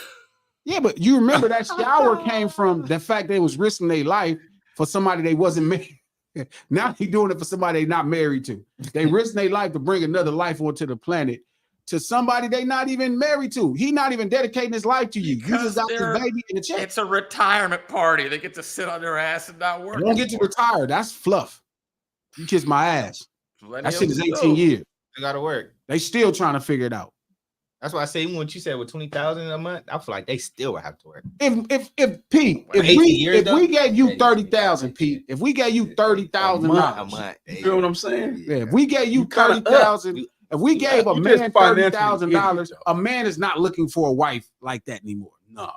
Yeah, but you remember that shower came from the fact they was risking their life for somebody they wasn't married. Now they doing it for somebody they not married to. They risking their life to bring another life onto the planet to somebody they not even married to. He not even dedicating his life to you. You just got this baby in the check. It's a retirement party. They get to sit on their ass and not work. You don't get to retire. That's fluff. You kiss my ass. That shit is 18 years. They gotta work. They still trying to figure it out. That's why I say even what you said with 20,000 a month, I feel like they still would have to work. If Pete, if we gave you 30,000, Pete, if we gave you $30,000 a month, you feel what I'm saying? Yeah, if we gave you 30,000, if we gave a man $30,000, a man is not looking for a wife like that anymore. No.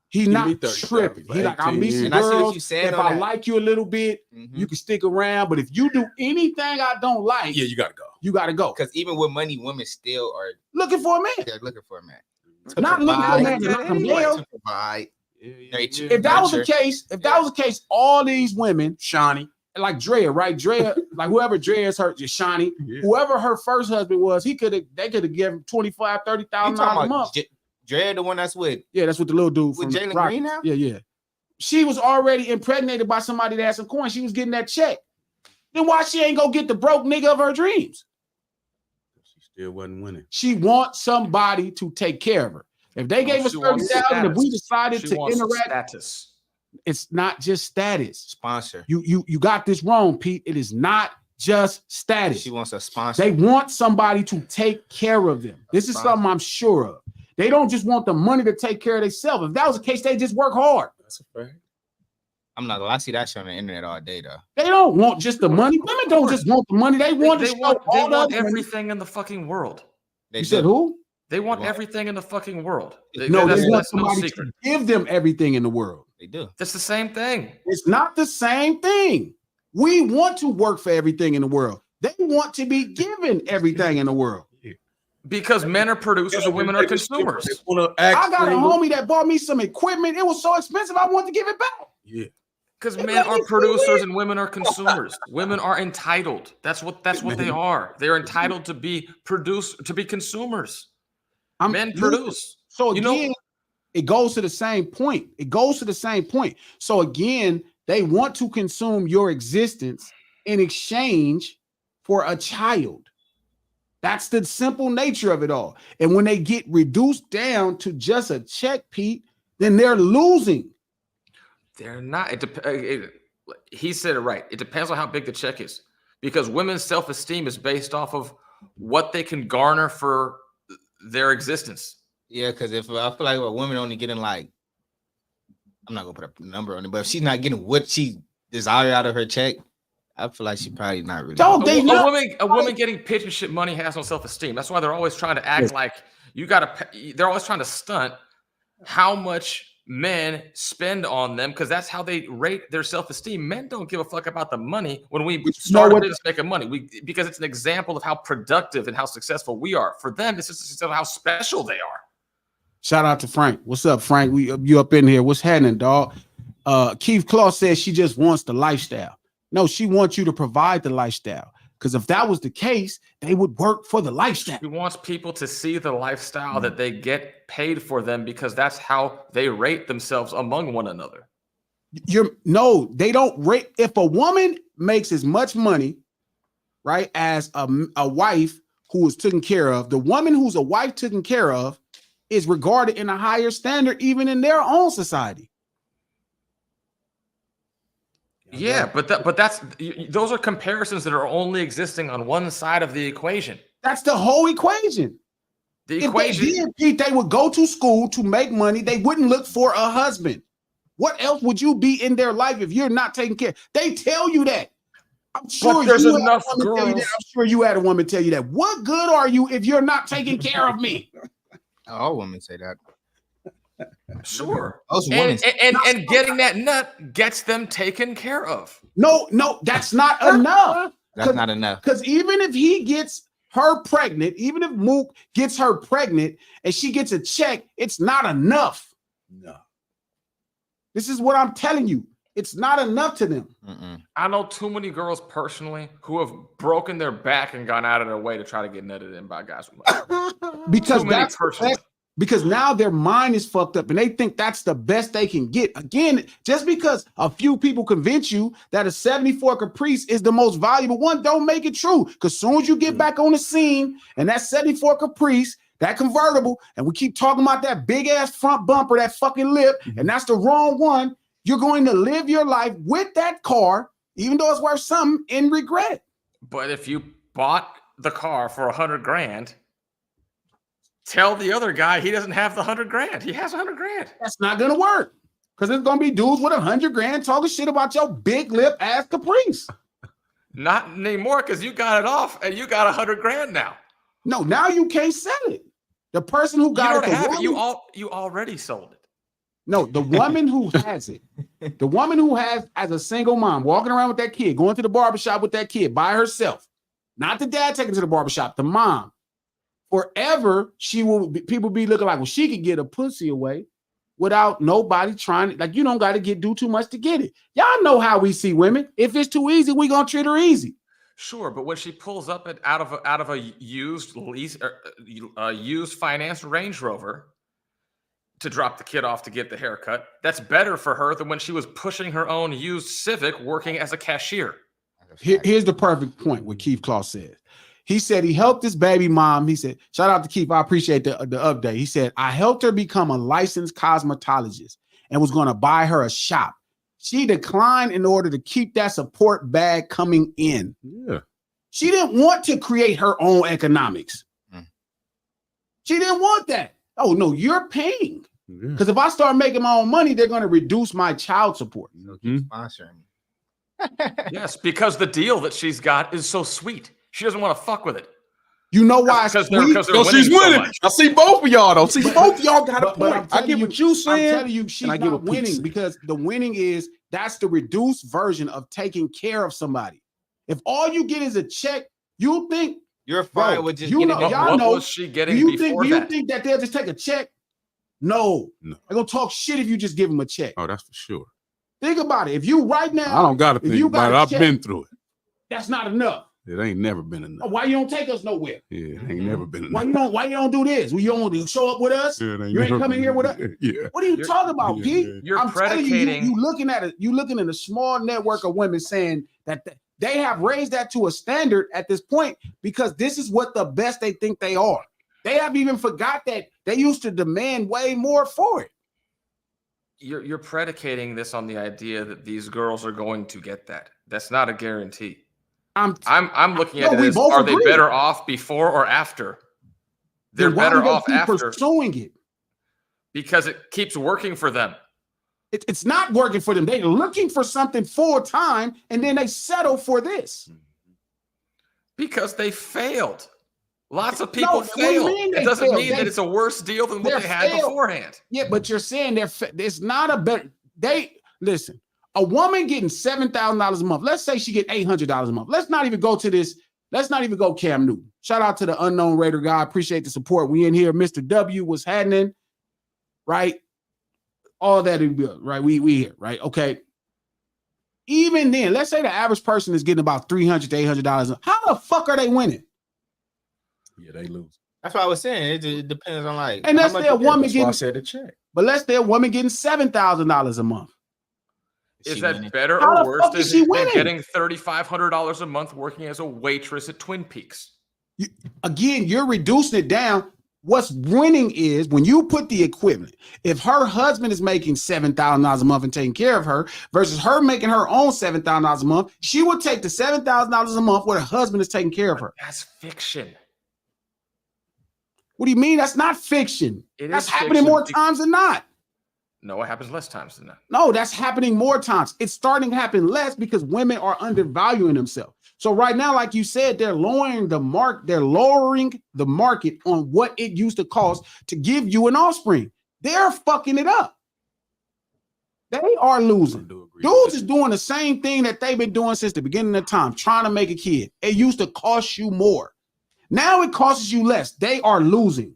He's not tripping. He like, I'll meet some girls. If I like you a little bit, you can stick around. But if you do anything I don't like, yeah, you gotta go. You gotta go. Because even with money, women still are looking for a man. They're looking for a man. Not looking for a man. Not to provide. If that was the case, all these women, Shawnee, like Drea, right? Drea, like whoever Drea is her, Shawnee, whoever her first husband was, they could have given $25,000, $30,000 a month. Drea, the one that's with, that's with the little dude with Jalen Green now. Yeah. She was already impregnated by somebody that had some coin. She was getting that check. Then why she ain't go get the broke nigga of her dreams? She still wasn't winning. She wants somebody to take care of her. If they gave us 30,000, if we decided to interact, status. It's not just status. Sponsor. You got this wrong, Pete. It is not just status. She wants a sponsor. They want somebody to take care of them. This is something I'm sure of. They don't just want the money to take care of themselves. If that was the case, they just work hard. That's a fact. I'm not gonna. I see that shit on the internet all day, though. They don't want just the money. Women don't just want the money. They want everything in the fucking world. You said who? They want everything in the fucking world. They want somebody to give them everything in the world. They do. That's the same thing. It's not the same thing. We want to work for everything in the world. They want to be given everything in the world. Because men are producers and women are consumers. I got a homie that bought me some equipment. It was so expensive, I wanted to give it back. Yeah. Because men are producers and women are consumers. Women are entitled. That's what they are. They're entitled to be consumers. Men produce. So again, it goes to the same point. So again, they want to consume your existence in exchange for a child. That's the simple nature of it all. And when they get reduced down to just a check, Pete, then they're losing. They're not. He said it right. It depends on how big the check is, because women's self-esteem is based off of what they can garner for their existence. Yeah, because if I feel like a woman only getting like, I'm not gonna put a number on it, but if she's not getting what she desires out of her check, I feel like she probably not really. A woman getting pitch and shit money has no self-esteem. That's why they're always trying to act like you gotta. They're always trying to stunt how much men spend on them, because that's how they rate their self-esteem. Men don't give a fuck about the money when we start a business making money. Because it's an example of how productive and how successful we are. For them, it's just how special they are. Shout out to Frank. What's up, Frank? You up in here? What's happening, dog? Keith Claw says she just wants the lifestyle. No, she wants you to provide the lifestyle. Because if that was the case, they would work for the lifestyle. She wants people to see the lifestyle that they get paid for them, because that's how they rate themselves among one another. They don't rate. If a woman makes as much money, right, as a wife who is taken care of, the woman who's a wife taken care of is regarded in a higher standard, even in their own society. Yeah, but those are comparisons that are only existing on one side of the equation. That's the whole equation. If they would go to school to make money. They wouldn't look for a husband. What else would you be in their life if you're not taking care? They tell you that. I'm sure there's enough girls. I'm sure you had a woman tell you that. What good are you if you're not taking care of me? All women say that. Sure. And getting that nut gets them taken care of. No, that's not enough. That's not enough. Because even if he gets her pregnant, even if Mook gets her pregnant and she gets a check, it's not enough. No. This is what I'm telling you. It's not enough to them. I know too many girls personally who have broken their back and gone out of their way to try to get nutted in by guys with money. Because Too many that's personally. because now their mind is fucked up and they think that's the best they can get. Again, just because a few people convince you that a 74 Caprice is the most valuable one, don't make it true. Because soon as you get back on the scene and that 74 Caprice, that convertible, and we keep talking about that big ass front bumper, that fucking lip, and that's the wrong one, you're going to live your life with that car, even though it's worth something, in regret. But if you bought the car for $100,000, tell the other guy he doesn't have the $100,000. He has $100,000. That's not gonna work. Because there's gonna be dudes with $100,000 talking shit about your big lip ass Caprice. Not anymore, because you got it off and you got $100,000 now. No, now you can't sell it. The person who got You don't it, have it. You already sold it. No, the woman who has it, the woman who has, as a single mom, walking around with that kid, going to the barbershop with that kid by herself, not the dad taking to the barbershop, the mom. Forever, people be looking like, well, she could get a pussy away without nobody trying. Like, you don't got to do too much to get it. Y'all know how we see women. If it's too easy, we gonna treat her easy. Sure, but when she pulls up out of a used lease or used financed Range Rover to drop the kid off to get the haircut, that's better for her than when she was pushing her own used Civic working as a cashier. Here's the perfect point what Keith Claw says. He said he helped his baby mom. He said, shout out to Keith. I appreciate the update. He said, I helped her become a licensed cosmetologist and was going to buy her a shop. She declined in order to keep that support bag coming in. Yeah. She didn't want to create her own economics. She didn't want that. Oh, no, you're paying. Because if I start making my own money, they're going to reduce my child support. Sponsoring me. Yes, because the deal that she's got is so sweet. She doesn't want to fuck with it. You know why? Because She's winning. I see both of y'all though. See, both of y'all got a point. I get what you saying. I'm telling you, she's not winning because the winning is that's the reduced version of taking care of somebody. If all you get is a check, you think you're fine with just you know, y'all what know. was she getting do you before think, that? Do you think that they'll just take a check? No. They're gonna talk shit if you just give them a check. Oh, that's for sure. Think about it. If you right now, I don't gotta think about it. I've been through it. That's not enough. It ain't never been enough. Why you don't take us nowhere? Yeah, it ain't never been enough. Why you don't do this? You don't show up with us? Yeah, you ain't coming here with us? Yeah. What are you talking about, Pete? You're I'm predicating. You looking at it. You looking at a small network of women saying that they have raised that to a standard at this point because this is what the best they think they are. They have even forgot that they used to demand way more for it. You're predicating this on the idea that these girls are going to get that. That's not a guarantee. I'm looking at it as, are they better off before or after? They're better off after pursuing it because it keeps working for them. It's not working for them. They're looking for something full time, and then they settle for this because they failed. Lots of people failed. It doesn't mean that it's a worse deal than what they had beforehand. Yeah, but you're saying it's not a better. Listen. A woman getting $7,000 a month. Let's say she get $800 a month. Let's not even go to this. Let's not even go Cam Newton. Shout out to the unknown Raider guy. Appreciate the support. We in here. Mr. W was happening, right? All that is good, right? We here, right? Okay. Even then, let's say the average person is getting about $300 to $800. How the fuck are they winning? Yeah, they lose. That's what I was saying. It depends on like. And let's say a woman getting. I said a check. But let's say a woman getting $7,000 a month. Is that better or worse than getting $3,500 a month working as a waitress at Twin Peaks? Again, you're reducing it down. What's winning is when you put the equivalent. If her husband is making $7,000 a month and taking care of her versus her making her own $7,000 a month, she would take the $7,000 a month where her husband is taking care of her. That's fiction. What do you mean? That's not fiction. That's happening more times than not. No, it happens less times than that. No, that's happening more times. It's starting to happen less because women are undervaluing themselves. So right now, like you said, they're lowering the market on what it used to cost to give you an offspring. They're fucking it up. They are losing. Dudes is doing the same thing that they've been doing since the beginning of time, trying to make a kid. It used to cost you more. Now it costs you less. They are losing.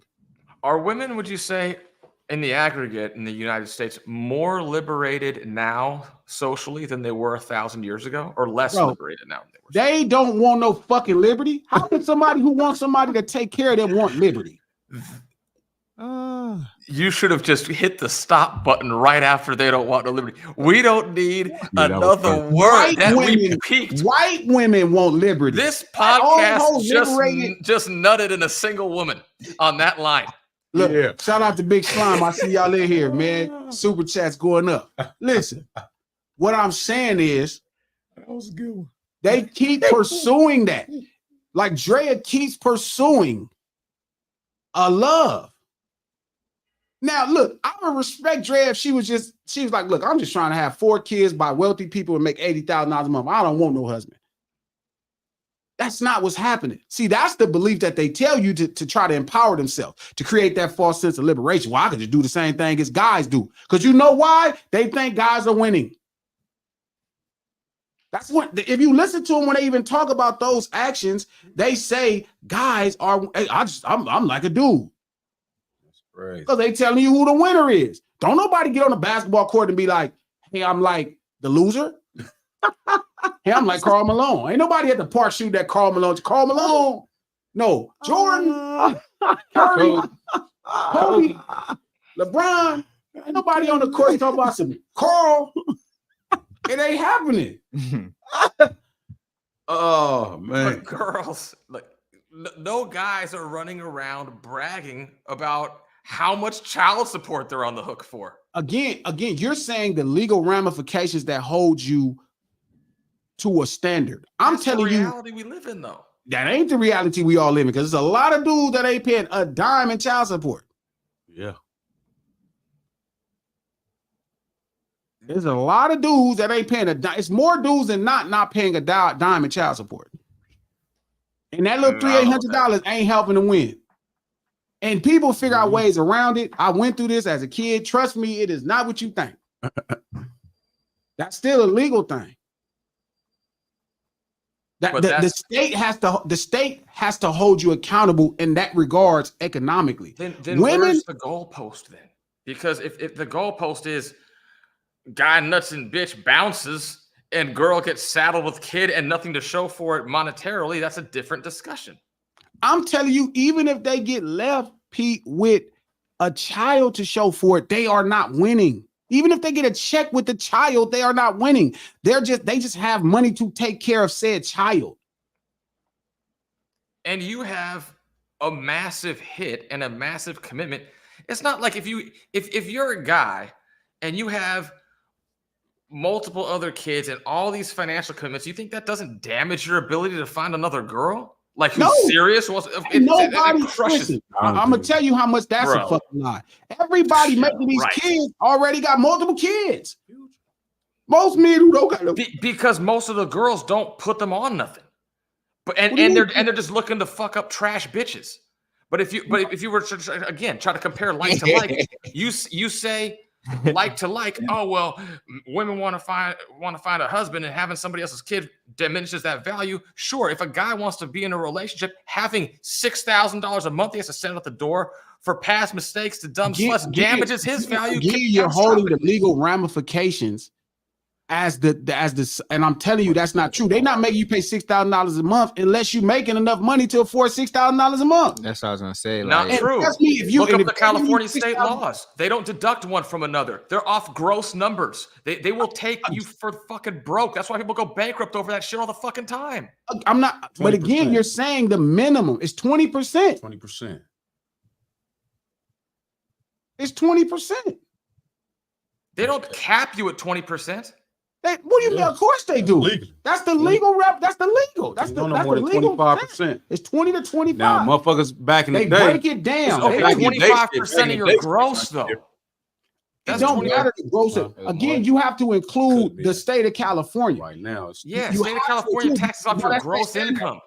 Are women, would you say, in the aggregate in the United States more liberated now socially than they were 1,000 years ago, or less liberated now than they were? They don't want no fucking liberty. How can somebody who wants somebody to take care of them want liberty? You should have just hit the stop button right after they don't want no liberty. We don't need another word. White women want liberty. This podcast just nutted in a single woman on that line. Look, shout out to Big Slime. I see y'all in here, man. Super chats going up. Listen, what I'm saying is, that was a good one. They keep pursuing that. Like Drea keeps pursuing a love. Now, look, I would respect Drea if she was like, look, I'm just trying to have 4 kids by wealthy people and make $80,000 a month. I don't want no husband. That's not what's happening. See, that's the belief that they tell you to try to empower themselves, to create that false sense of liberation. Well, I could just do the same thing as guys do. Because you know why? They think guys are winning. That's what, if you listen to them when they even talk about those actions, they say guys are, I'm like a dude. That's right. Because they telling you who the winner is. Don't nobody get on the basketball court and be like, hey, I'm like the loser. Hey, I'm like Karl Malone. Ain't nobody at the park shoot that Karl Malone. Karl Malone. No. Jordan. Curry. Kobe. LeBron. Ain't nobody on the court talking about some Carl. It ain't happening. Oh, man. But girls, like, no guys are running around bragging about how much child support they're on the hook for. Again, you're saying the legal ramifications that hold you to a standard. I'm telling you, the reality we live in, though. That ain't the reality we all live in, because there's a lot of dudes that ain't paying a dime in child support. Yeah. There's a lot of dudes that ain't paying a dime. It's more dudes than not paying a dime in child support. And that little $300-800 ain't helping to win. And people figure out ways around it. I went through this as a kid. Trust me, it is not what you think. That's still a legal thing. The state has to hold you accountable in that regards economically. Then where's the goalpost then? Because if the goalpost is guy nuts and bitch bounces and girl gets saddled with kid and nothing to show for it monetarily, that's a different discussion. I'm telling you, even if they get left, Pete, with a child to show for it, they are not winning. Even if they get a check with the child, they are not winning. They just have money to take care of said child. And you have a massive hit and a massive commitment. It's not like if you're a guy and you have multiple other kids and all these financial commitments, you think that doesn't damage your ability to find another girl? Like who's serious? Nobody crushes. I'm gonna tell you how much that's a fucking lie. Everybody making these kids already got multiple kids. Most men who don't got because most of the girls don't put them on nothing. But they're just looking to fuck up trash bitches. But if you were to, again, try to compare like to like, you say like to like, oh well, women want to find a husband, and having somebody else's kid diminishes that value. Sure, if a guy wants to be in a relationship, having $6,000 a month he has to send out the door for past mistakes to dumb sluts damages his value. You're holding the legal ramifications as the and I'm telling you that's not true. They're not making you pay $6,000 a month unless you're making enough money to afford $6,000 a month. That's what I was gonna say. Not true. If you look up the California state laws, they don't deduct one from another. They're off gross numbers. They will take you for fucking broke. That's why people go bankrupt over that shit all the fucking time. I'm not. 20%. But again, you're saying the minimum is 20%. 20%. It's 20%. They don't cap you at 20%. What do you mean? Of course they do. That's the legal rep. That's the legal. That's the legal 25%. It's 20 to 25. Now, motherfuckers back in the day, they break it down. Okay, 25% of your gross though. It don't matter the gross. Again, you have to include the state of California. Right now, state of California taxes off your gross income.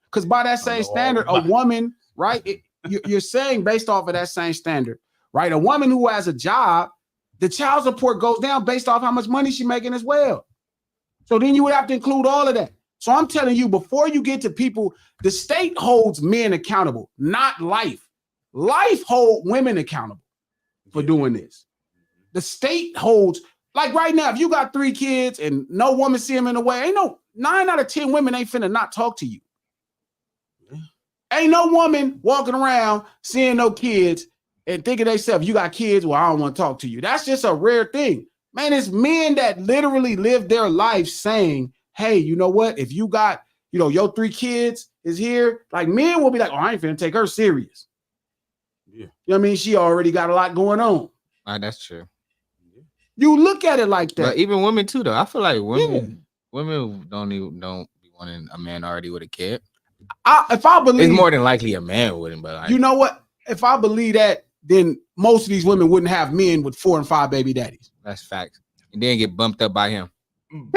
Because by that same standard, a woman, right? You're saying based off of that same standard, right? A woman who has a job, the child support goes down based off how much money she's making as well. So then you would have to include all of that. So I'm telling you, before you get to people, the state holds men accountable, not life. Life holds women accountable. for doing this. The state holds, like right now, if you got 3 kids and no woman see them in the way, ain't no 9 out of 10 women ain't finna not talk to you. Ain't no woman walking around seeing no kids and thinking to themselves, you got kids, well, I don't want to talk to you. That's just a rare thing. Man, it's men that literally live their life saying, hey, you know what? If you got, your 3 kids is here, like men will be like, oh, I ain't finna take her serious. Yeah. You know what I mean? She already got a lot going on. That's true. You look at it like that. But even women too, though. I feel like women don't be wanting a man already with a kid. If I believe, it's more than likely a man wouldn't. But you know what? If I believe that, then most of these women wouldn't have men with 4 and 5 baby daddies. That's facts. And then get bumped up by him.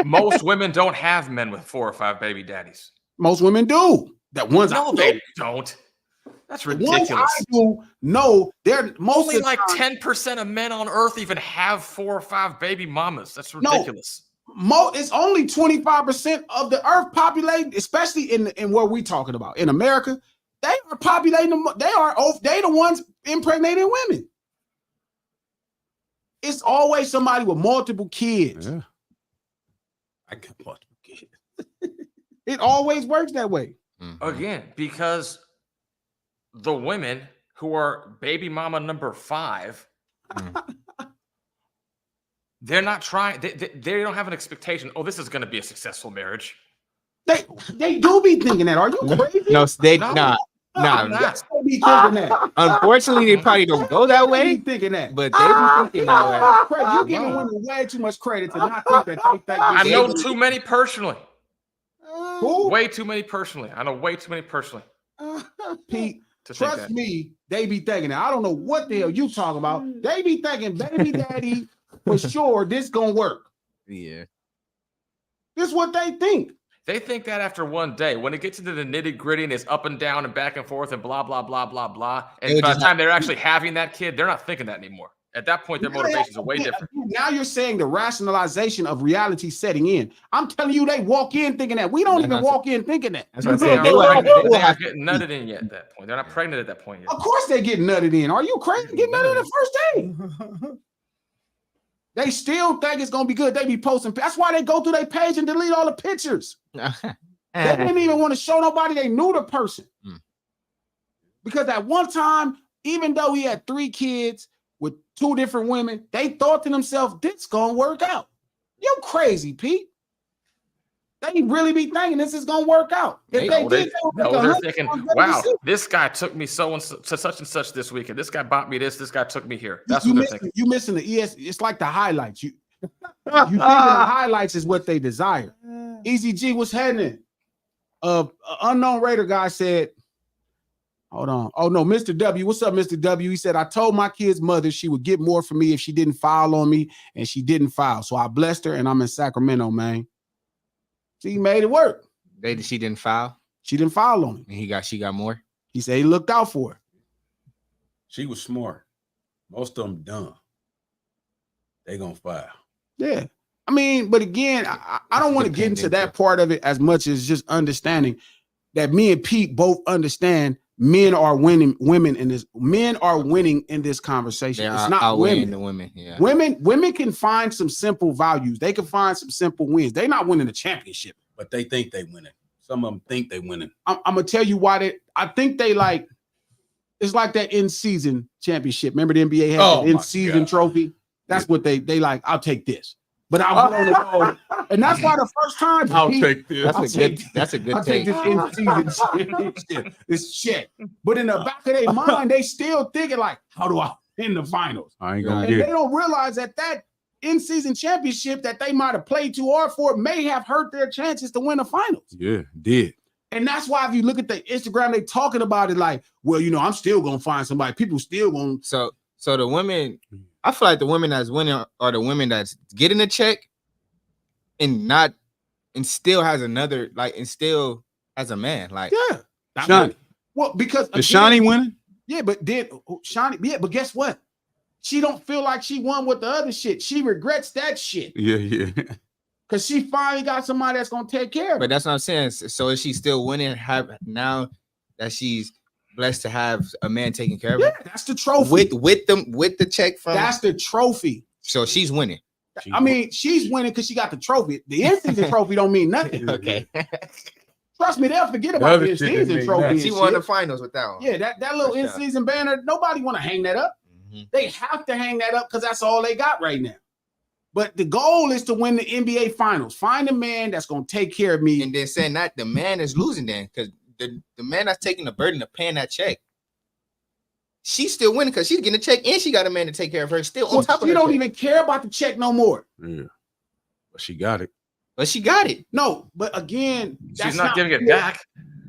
Most women don't have men with 4 or 5 baby daddies. Most women do. They don't. That's ridiculous. I do know they're only like 10% of men on earth even have 4 or 5 baby mamas. That's ridiculous. It's only 25% of the earth populated, especially in what we're talking about in America. They are populating them. They the ones impregnating women. It's always somebody with multiple kids. Yeah. I got multiple kids. It always works that way. Again, because the women who are baby mama number 5, they're not trying. They don't have an expectation. Oh, this is going to be a successful marriage. They do be thinking that. Are you crazy? No, they not. Nah, they be thinking that. Unfortunately, they probably don't go that way. Thinking that, but they be thinking that way. You giving women way too much credit to not think that they think. I know too many personally. Who? Way too many personally. I know way too many personally. Pete, trust me, they be thinking that. I don't know what the hell you talking about. They be thinking, baby daddy, for sure, this gonna work. Yeah. This is what they think. They think that after one day, when it gets into the nitty gritty and it's up and down and back and forth and blah, blah, blah, blah, blah. And by the time they're actually having that kid, they're not thinking that anymore. At that point, their motivations are way different. Now you're saying the rationalization of reality setting in. I'm telling you, they walk in thinking that. We don't even walk in thinking that. That's what I said. They're not getting nutted in yet at that point. They're not pregnant at that point yet. Of course they're getting nutted in. Are you crazy? Get nutted the first day. They still think it's going to be good. They be posting. That's why they go through their page and delete all the pictures. They didn't even want to show nobody they knew the person. Because at one time, even though he had 3 kids with 2 different women, they thought to themselves, this gonna work out. You crazy, Pete. They really be thinking this is gonna work out. If they're thinking, wow, this guy took me so and such and such this weekend. This guy bought me this. This guy took me here. That's what they're thinking. You missing the ES. It's like the highlights. You think the highlights is what they desire. Easy G, what's happening? Unknown Raider guy said, hold on. Oh no, Mr. W. What's up, Mr. W? He said, I told my kid's mother she would get more from me if she didn't file on me, and she didn't file. So I blessed her, and I'm in Sacramento, man. She made it work. She didn't file? She didn't file on him. And she got more? He said he looked out for her. She was smart. Most of them dumb. They gonna file. Yeah. I mean, but again, I don't want to get into that part of it as much as just understanding that me and Pete both understand men are winning women in this. Men are winning in this conversation. It's not women. The women, yeah. Women can find some simple values. They can find some simple wins. They're not winning the championship, but they think they winning. Some of them think they winning. I'm gonna tell you why I think they like. It's like that in-season championship. Remember the NBA had the in-season trophy. That's what they like. I'll take this. But I'll go on the road. And that's why the first time I'll take this. That's a good I'll take this in-season this shit. But in the back of their mind, they still thinking like, how do I win the finals? I ain't gonna get it. They don't realize that in-season championship that they might have played too hard for may have hurt their chances to win the finals. Yeah, did. And that's why if you look at the Instagram, they talking about it like, well, I'm still gonna find somebody. People still gonna. So the women, I feel like the women that's winning are the women that's getting a check and still has another, like, and still has a man. Like, yeah. Shani. Well, because is Shani winning? Yeah, but but guess what? She don't feel like she won with the other shit. She regrets that shit. Yeah. Because she finally got somebody that's gonna take care of her. But that's what I'm saying. So is she still winning now that she's blessed to have a man taking care of Yeah, her. that's the trophy. With the check from. That's the trophy. So she's winning. I mean, she's winning because she got the trophy. The in-season trophy don't mean nothing. Okay. Trust me, they'll forget about the in-season trophy. She won the finals with that one. Yeah, that little in-season banner, nobody want to hang that up. They have to hang that up because that's all they got right now. But the goal is to win the NBA finals. Find a man that's going to take care of me. And then saying that the man is losing then because the man that's taking the burden of paying that check, she's still winning because she's getting a check and she got a man to take care of her still on top of it. She don't even care about the check no more. Yeah. But she got it. But she got it. No, but again, she's not giving it back.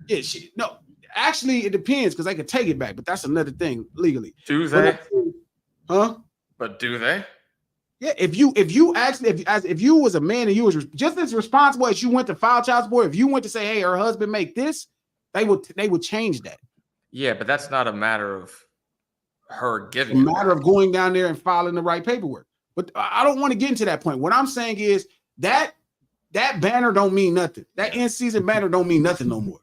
Yeah, no. Actually, it depends because they could take it back, but that's another thing legally. Do they? Huh? But do they? Yeah, if you was a man and you was just as responsible as you went to file child support, if you went to say, hey, her husband make this, they would change that. Yeah, but that's not a matter of her giving. It's a matter of going down there and filing the right paperwork. But I don't want to get into that point. What I'm saying is that banner don't mean nothing. That in-season banner don't mean nothing no more.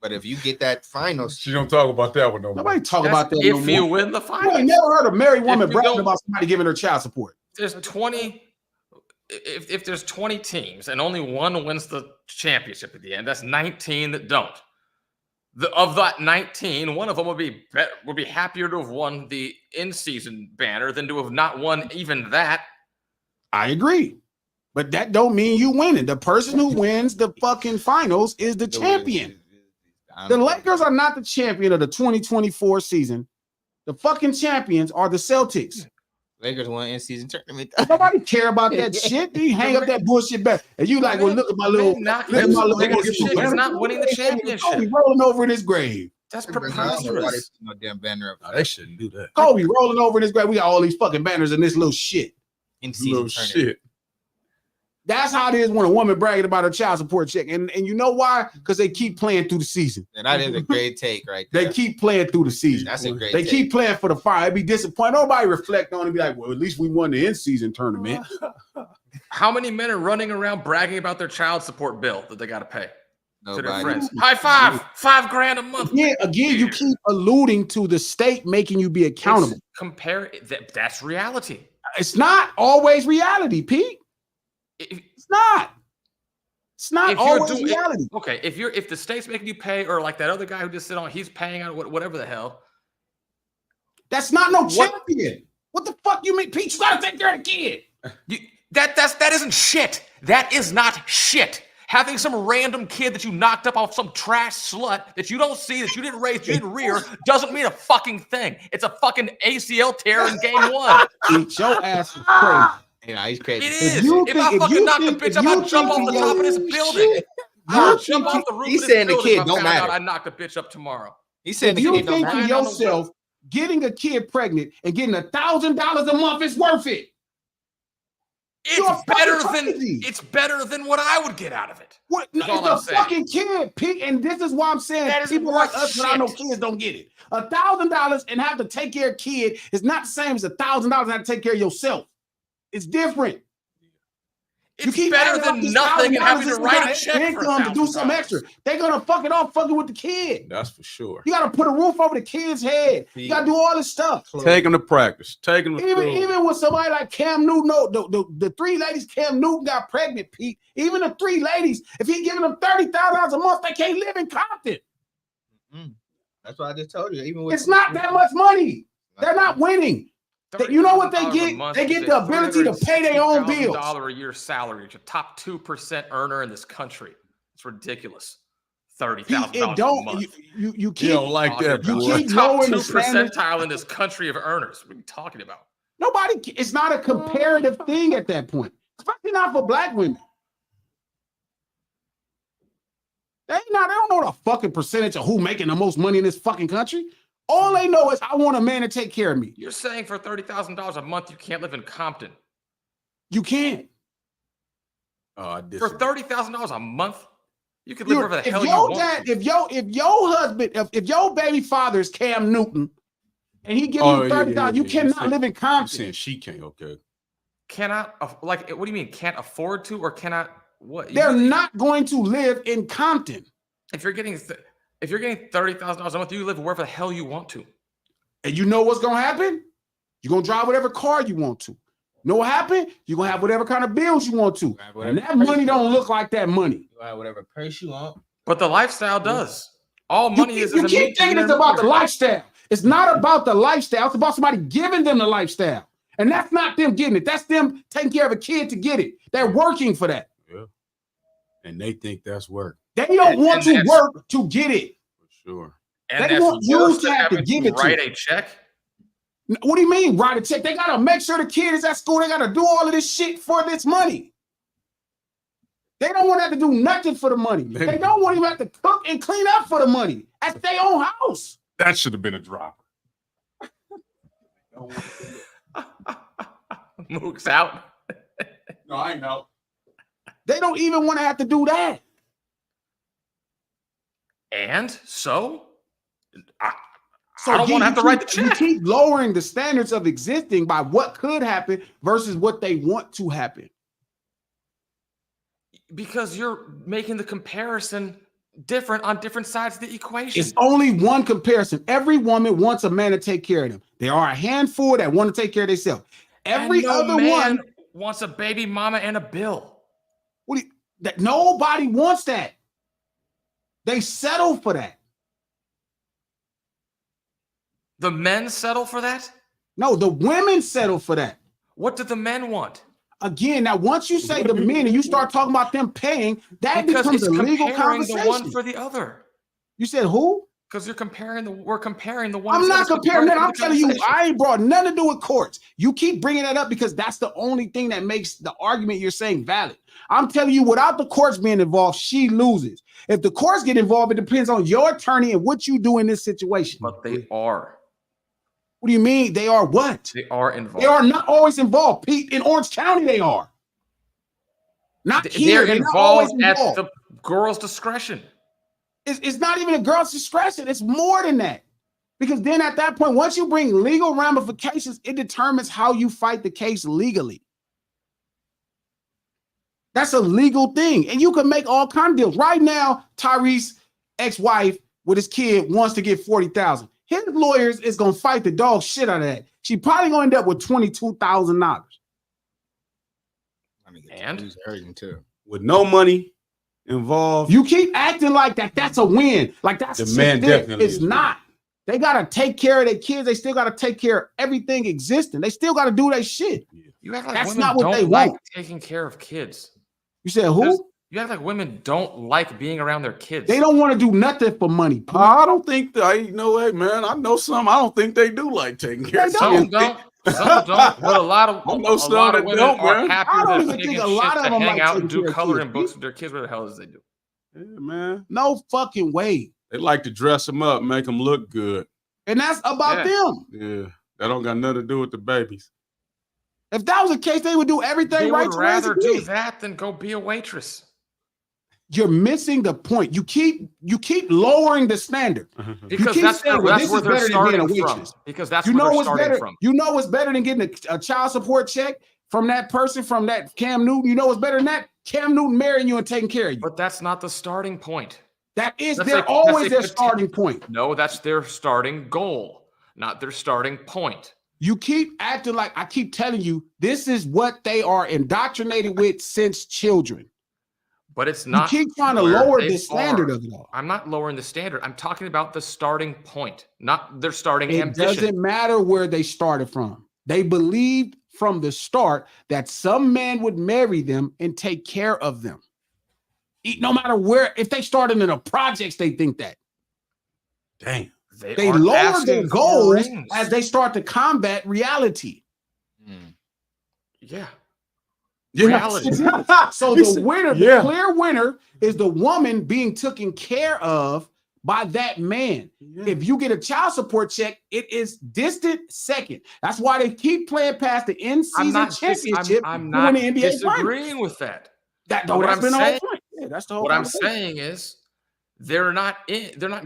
But if you get that finals, she don't talk about that one no more. Nobody talk about that if no more. you win the finals. I ain't never heard a married woman bragging about somebody giving her child support. There's 20. If there's 20 teams and only one wins the championship at the end, that's 19 that don't. Of that 19, one of them would be happier to have won the in-season banner than to have not won even that. I agree. But that don't mean you winning. The person who wins the fucking finals is the champion. The Lakers are not the champion of the 2024 season. The fucking champions are the Celtics. Lakers won in-season tournament. Nobody care about that shit. You hang up that bullshit back. And you like, well, look at my little. He's not winning the championship. Kobe rolling over in his grave. That's preposterous. No damn banner up. No, they shouldn't do that. Kobe rolling over in his grave. We got all these fucking banners in this little shit. In-season shit. That's how it is when a woman bragging about her child support check. And you know why? Because they keep playing through the season. And that is a great take right there. They keep playing through the season. That's a great They take. keep playing for the fire. It'd be disappointed. Nobody reflect on it and be like, well, at least we won the in-season tournament. How many men are running around bragging about their child support bill that they got to pay to their friends? High five, $5,000 a month. Yeah, again, you keep alluding to the state making you be accountable. That's reality. It's not always reality, Pete. It's not. It's not always reality. Okay, if the state's making you pay, or like that other guy who just sit on, he's paying out whatever the hell. That's not no champion. What the fuck you mean, Pete? You gotta take care of the kid. That isn't shit. That is not shit. Having some random kid that you knocked up off some trash slut that you don't see, that you didn't raise, you didn't rear, doesn't mean a fucking thing. It's a fucking ACL tear in game one. Pete, your ass is crazy. Yeah, he's crazy. It is. If I fucking knock the bitch up, I'll jump off the top of this building. I'll jump off the roof of this building. He's saying the kid don't matter. I knock the bitch up tomorrow. He said if you think to yourself, getting a kid pregnant and getting $1,000 a month is worth it. It's better than what I would get out of it. What? It's a fucking kid, Pete, and this is why I'm saying people like us without no kids don't get it. $1,000 and have to take care of a kid is not the same as $1,000 and have to take care of yourself. It's different. It's better than nothing and having to write a check for to do something extra. They're gonna fuck it off fucking with the kid. That's for sure. You gotta put a roof over the kid's head. You gotta do all this stuff. Take them to practice. Take them to even with somebody like Cam Newton, the three ladies Cam Newton got pregnant, Pete. Even the three ladies, if he giving them $30,000 a month, they can't live in Compton. That's what I just told you. Even with it's not that much money. They're not winning. You know what they get? They get the ability to pay their own bills. $1,000 a year salary. It's a top 2% earner in this country. It's ridiculous. $30,000 a month. You keep, don't like that. You boy. keep top lowering 2 the standard. percentile in this country of earners. What are you talking about? Nobody. It's not a comparative thing at that point, especially not for black women. They don't know the fucking percentage of who making the most money in this fucking country. All they know is I want a man to take care of me. You're saying for $30,000 a month you can't live in Compton. You can't. For $30,000 a month, you can live wherever the hell you want. If your husband, if your baby father is Cam Newton, and he gives you $30,000, you cannot live in Compton. Saying she can't. Okay. Cannot what do you mean? Can't afford to or cannot what? They're not going to live in Compton. If you're getting If you're getting $30,000 a month, you live wherever the hell you want to. And you know what's gonna happen? You're gonna drive whatever car you want to. Know what happened? You're gonna have whatever kind of bills you want to. And that money don't look like that money. You have whatever purse you want. But the lifestyle does. All money is You keep thinking it's about the lifestyle. It's not about the lifestyle. It's about somebody giving them the lifestyle. And that's not them getting it. That's them taking care of a kid to get it. They're working for that. Yeah. And they think that's work. They don't want to work to get it. For sure. And they want you to have to give it to write a check. What do you mean write a check? They gotta make sure the kid is at school. They gotta do all of this shit for this money. They don't want to have to do nothing for the money. They don't want to even have to cook and clean up for the money at their own house. That should have been a dropper. Mook's out. No, I know. They don't even want to have to do that. And so I don't want to have to write the check. You keep lowering the standards of existing by what could happen versus what they want to happen. Because you're making the comparison different on different sides of the equation. It's only one comparison. Every woman wants a man to take care of them. There are a handful that want to take care of themselves. Every other man one wants a baby mama and a bill. That nobody wants that. They settle for that. The men settle for that? No, the women settle for that. What do the men want? Again, now once you say the men and you start talking about them paying, that becomes a legal conversation. The one for the other. You said who? Because we're comparing the one. I'm not comparing that. I'm telling you, I ain't brought nothing to do with courts. You keep bringing that up because that's the only thing that makes the argument you're saying valid. I'm telling you, without the courts being involved, she loses. If the courts get involved, it depends on your attorney and what you do in this situation. But they are. What do you mean? They are what? They are involved. They are not always involved. Pete, in Orange County, they are. Not here. They're involved at the girl's discretion. It's not even a girl's discretion. It's more than that. Because then at that point, once you bring legal ramifications, it determines how you fight the case legally. That's a legal thing. And you can make all kinds of deals. Right now, Tyrese's ex-wife with his kid wants to get $40,000. His lawyers is going to fight the dog shit out of that. She probably going to end up with $22,000. And hurting too. With no money involved. You keep acting like that. That's a win. Like that's the man definitely. It's not. They got to take care of their kids. They still got to take care of everything existing. They still got to do their shit. You act like that's women not what don't they like want. taking care of kids. You said who? You act like women don't like being around their kids. They don't want to do nothing for money. I don't think you know what, man. I know some. I don't think they do like taking care of some don't. Some don't. But a lot of women are happy that they can hang out and do coloring books with their kids where the hell is they do. Yeah, man. No fucking way. They like to dress them up, make them look good. And that's about them. Yeah. That don't got nothing to do with the babies. If that was the case, they would do everything right. They would rather do that than go be a waitress. You're missing the point. You keep lowering the standard. Because that's where they're starting from. Because that's where they're starting from. You know what's better than getting a child support check from that person, from that Cam Newton? You know what's better than that? Cam Newton marrying you and taking care of you. But that's not the starting point. That's always their starting point. No, that's their starting goal, not their starting point. You keep acting like I keep telling you, this is what they are indoctrinated with since children. But it's not. You keep trying to lower the standard of it all. I'm not lowering the standard. I'm talking about the starting point, not their starting ambition. It doesn't matter where they started from. They believed from the start that some man would marry them and take care of them. No matter where, if they started in the projects, they think that. Damn. They lower their goals as they start to combat reality. Yeah. Reality. So the winner, the clear winner, is the woman being taken care of by that man. If you get a child support check, it is distant second. That's why they keep playing past the in-season championship. I'm not disagreeing with that. That's the whole point. Yeah, that's the whole what I'm saying is they're not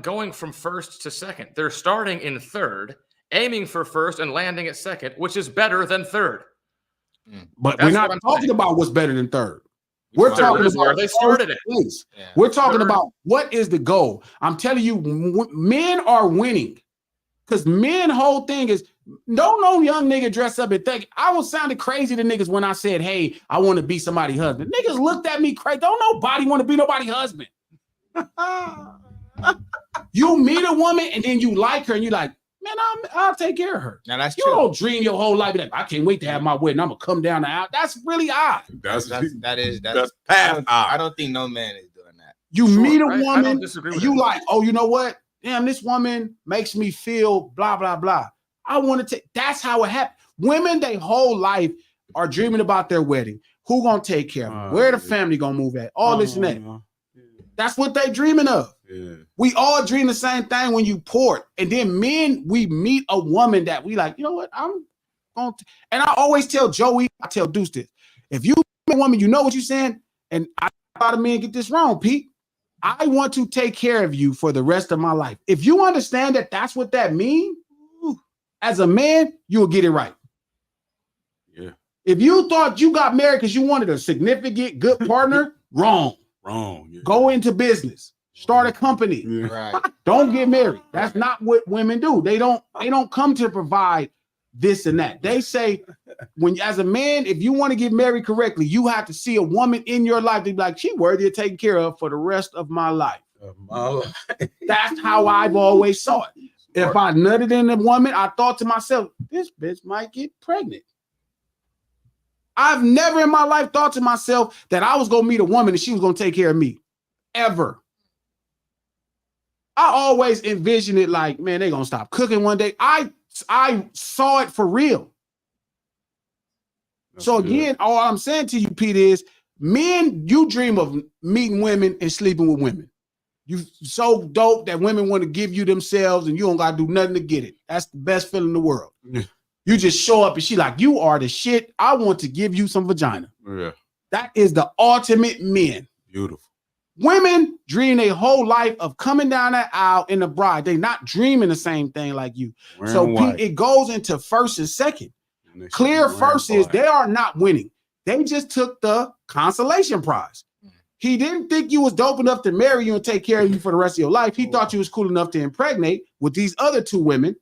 going from first to second. They're starting in third, aiming for first and landing at second, which is better than third. But we're not talking about what's better than third. We're talking This is where about they started it. Yeah. We're talking about what is the goal. I'm telling you, men are winning because men whole thing is don't no young nigga dress up and think I was sounding crazy to niggas when I said, hey, I want to be somebody's husband. Niggas looked at me crazy. Don't nobody want to be nobody's husband. You meet a woman and then you like her and you're like, man, I'll take care of her. Now that's You true. don't dream your whole life that I can't wait to have my wedding. I'm gonna come down the aisle. That's really odd. That's past I don't think no man is doing that. You meet a I woman, don't disagree and with you that. like, oh, you know what? Damn, this woman makes me feel blah, blah, blah. I want to take, that's how it happened. Women, their whole life are dreaming about their wedding. Who gonna take care of them? Where the family gonna move at? All this and that. That's what they dreaming of. Yeah. We all dream the same thing when you port. And then men, we meet a woman that we like, you know what? I'm going to, and I always tell Joey, I tell Deuce this. If you meet a woman, you know what you're saying. And a lot of men get this wrong, Pete. I want to take care of you for the rest of my life. If you understand that that's what that means, as a man, you'll get it right. Yeah. If you thought you got married because you wanted a significant, good partner, wrong. Wrong. Yeah. Go into business. Start a company. Yeah. Right. Don't get married. That's not what women do. They don't come to provide this and that. They say, when as a man, if you want to get married correctly, you have to see a woman in your life to be like, she's worthy of taking care of for the rest of my life. That's how I've always saw it. If I nutted in a woman, I thought to myself, this bitch might get pregnant. I've never in my life thought to myself that I was going to meet a woman and she was going to take care of me. Ever. I always envisioned it like, man, they're going to stop cooking one day. I saw it for real. That's so good. again, all I'm saying to you, Pete, is men, you dream of meeting women and sleeping with women. You so dope that women want to give you themselves and you don't got to do nothing to get it. That's the best feeling in the world. Yeah. You just show up and she like, you are the shit. I want to give you some vagina. Yeah. That is the ultimate men. Beautiful. Women dream a whole life of coming down that aisle in the bride. They're not dreaming the same thing like you. Wearing So white. Pete, it goes into first and second. And they should Clear be wearing first is white. they are not winning. They just took the consolation prize. He didn't think you was dope enough to marry you and take care of you for the rest of your life. He thought you was cool enough to impregnate with these other two women,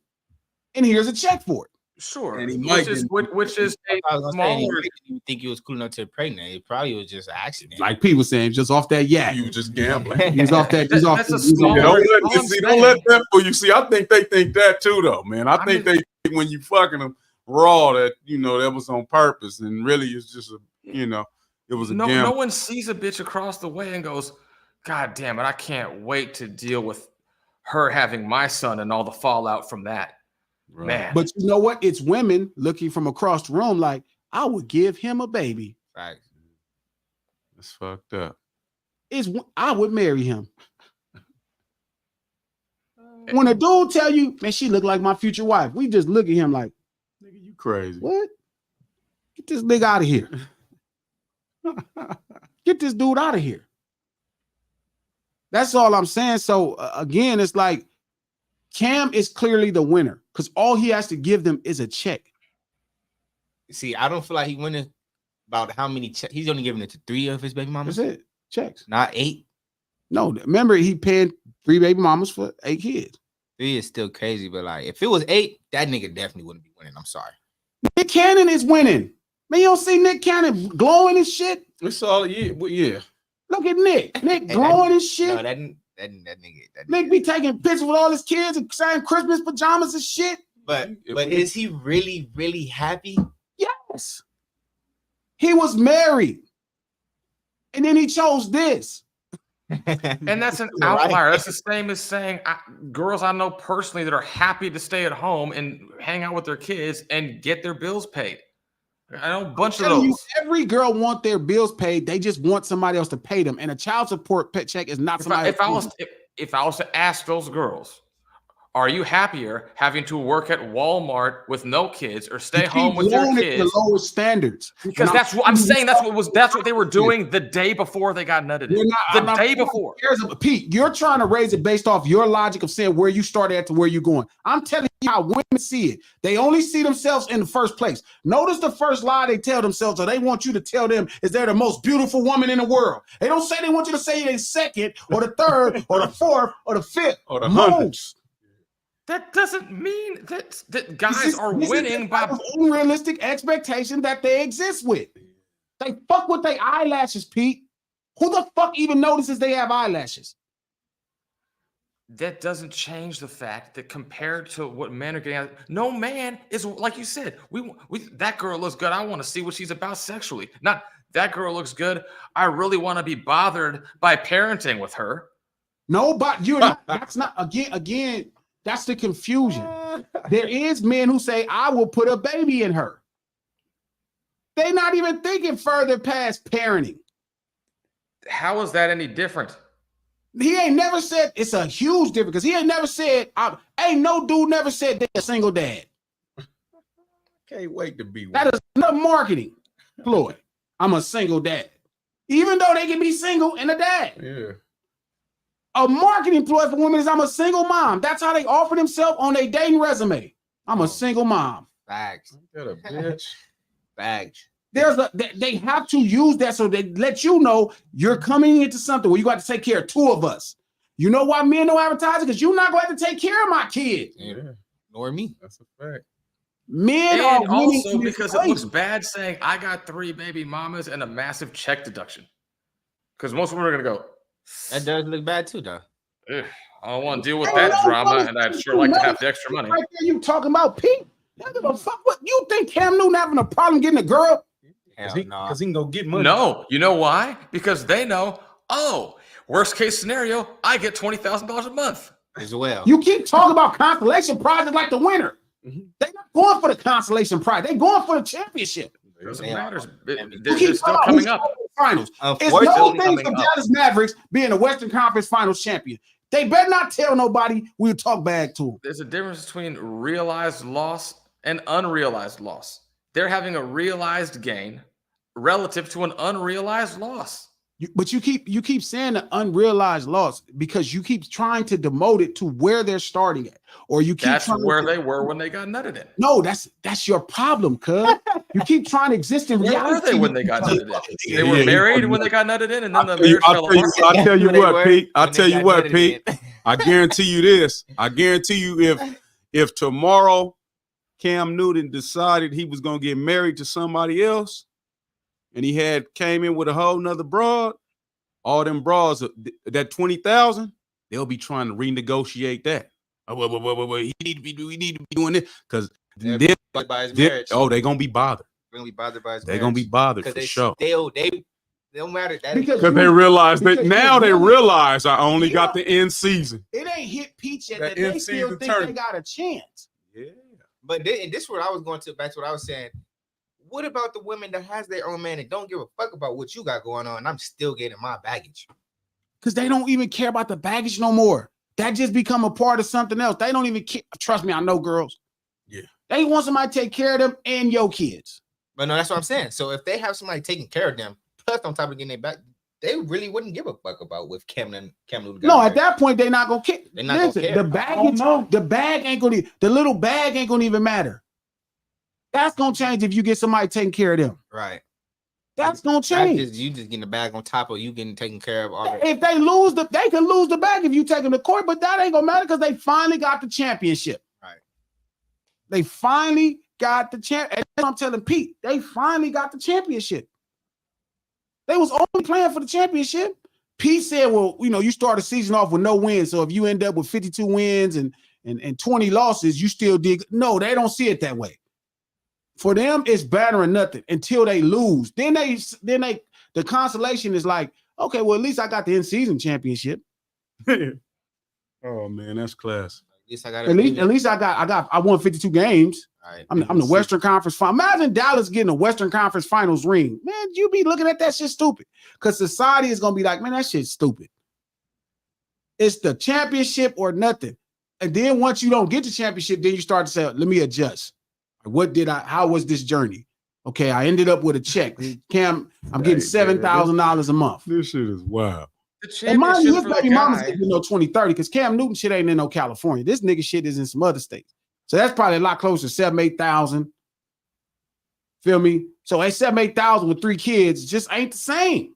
and here's a check for it. Sure, And he might which is a I was gonna say, smaller. you think he was cool enough to impregnate? It probably was just an accident. Like Pete was saying, just off that yak. You just gambling. He's off that. He's off. That's a he's small- off Don't that. let, all I'm see, saying- don't let that fool you. See, I think they think that too, though, man. I think they think when you fucking them raw that that was on purpose, and really it's just it was a No gamble. one sees a bitch across the way and goes, God damn it, I can't wait to deal with her having my son and all the fallout from that. Right. Man. But you know what? It's women looking from across the room like, I would give him a baby. Right. It's fucked up. I would marry him. When a dude tell you, man, she look like my future wife, we just look at him like, Nigga, you crazy. what? Get this nigga out of here. Get this dude out of here. That's all I'm saying. So again, it's like Cam is clearly the winner because all he has to give them is a check. See, I don't feel like he winning about how many checks. He's only giving it to 3 of his baby mamas, That's it. Checks. not 8. No, remember he paying 3 baby mamas for 8 kids. 3 is still crazy, but like if it was 8, that nigga definitely wouldn't be winning. I'm sorry. Nick Cannon is winning. Man, you don't see Nick Cannon glowing and shit? It's all yeah. Look at Nick. Nick glowing and shit. No, that nigga. Nick be taking pictures with all his kids and saying Christmas pajamas and shit. But is he really, really happy? Yes. He was married. And then he chose this. And that's an Right. outlier. That's the same as saying girls I know personally that are happy to stay at home and hang out with their kids and get their bills paid. I know a bunch of Telling you, those. every girl want their bills paid. They just want somebody else to pay them. And a child support pet check is not somebody. If I was to ask those girls, Are you happier having to work at Walmart with no kids or stay You home keep with your lowering it kids? to lower standards. Because And that's what I'm saying. That's what they were doing the day before they got nutted in. The day before. Pete, you're trying to raise it based off your logic of saying where you started at to where you're going. I'm telling you how women see it. They only see themselves in the first place. Notice the first lie they tell themselves, or they want you to tell them, is they're the most beautiful woman in the world. They don't say they want you to say they're second or the third or the fourth or the fifth or the most. That doesn't mean that guys are winning by unrealistic expectation that they exist with. They fuck with their eyelashes, Pete. Who the fuck even notices they have eyelashes? That doesn't change the fact that compared to what men are getting, no man is, like you said, we that girl looks good. I want to see what she's about sexually. Not that girl looks good. I really want to be bothered by parenting with her. No, but you're not. That's not again. That's the confusion. There is men who say, I will put a baby in her. They're not even thinking further past parenting. How is that any different? He ain't never said, it's a huge difference, because he ain't never said, ain't no dude never said they're a single dad. Can't wait to be one. That is another marketing ploy. I'm a single dad. Even though they can be single and a dad. Yeah. A marketing ploy for women is I'm a single mom. That's how they offer themselves on their dating resume. I'm a single mom. Facts. Got a bitch. Facts. They have to use that so they let you know you're coming into something where you got to take care of two of us. You know why men don't advertise? Because you're not going to have to take care of my kid. Yeah. Nor me. That's a fact. Men and are also because it looks bad saying I got 3 baby mamas and a massive check deduction. Because most women are gonna go. That does look bad too, though. I don't want to deal with that drama, and I'd sure like to have the extra money. Right there, you talking about Pete? Fuck what you think? Cam Newton having a problem getting a girl? Because he can go get money. No, you know why? Because they know. Oh, worst case scenario, I get $20,000 a month as well. You keep talking about consolation prizes like the winner. They're not going for the consolation prize. They're going for the championship. It doesn't matter. They're still coming up. Finals. It's no thing for Dallas Mavericks being a Western Conference Finals champion. They better not tell nobody we'll talk back to them. There's a difference between realized loss and unrealized loss. They're having a realized gain relative to an unrealized loss. But you keep saying the unrealized loss because you keep trying to demote it to where they're starting at, or you keep that's where they were when they got nutted in. No, that's your problem, cuz. You keep trying to exist in reality. Where were they when they got nutted in? They were married when they got nutted in, and then the marriage fell apart. I'll tell you what, Pete. I'll tell you what, Pete. I guarantee you this. I guarantee you, if tomorrow Cam Newton decided he was gonna get married to somebody else, and he came in with a whole nother broad, all them broads, that 20,000, they'll be trying to renegotiate that. We need to be doing it because they're gonna be bothered. Really bothered by his they're gonna be bothered for sure. They don't matter that because they realize that now they realize I only got the end season. It ain't hit Peach yet that they still think they got a chance. Yeah, but this is what I was going to back to what I was saying. What about the women that has their own man and don't give a fuck about what you got going on? I'm still getting my baggage. Because they don't even care about the baggage no more. That just become a part of something else. They don't even care. Trust me, I know girls. Yeah. They want somebody to take care of them and your kids. But no, that's what I'm saying. So if they have somebody taking care of them, plus on top of getting their back, they really wouldn't give a fuck about with Cam Newton. No, at that point, they're not gonna care. They're not gonna care. The bag ain't gonna, the little bag ain't gonna even matter. That's gonna change if you get somebody taking care of them. Right. That's gonna change. You just getting the bag on top of you getting taken care of. If they lose they can lose the bag if you take them to court, but that ain't gonna matter because they finally got the championship. Right. They finally got the champ. And that's what I'm telling Pete. They finally got the championship. They was only playing for the championship. Pete said, well, you start a season off with no wins. So if you end up with 52 wins and 20 losses, you still did. No, they don't see it that way. For them, it's better than nothing until they lose. Then the consolation is like, okay, well, at least I got the in-season championship. Oh man, that's class. At least I won 52 games. Right. I'm the Western Conference Final. Imagine Dallas getting a Western Conference Finals ring. Man, you be looking at that shit stupid. Because society is gonna be like, man, that shit's stupid. It's the championship or nothing. And then once you don't get the championship, then you start to say, let me adjust. How was this journey? Okay, I ended up with a check. Cam, I'm getting $7,000 a month. This shit is wild. The And mind you, his championship for baby the mama's guy. getting 2030 because Cam Newton shit ain't in no California. This nigga shit is in some other states. So that's probably a lot closer to 7,000-8,000. Feel me? So 7,000-8,000 with 3 kids just ain't the same.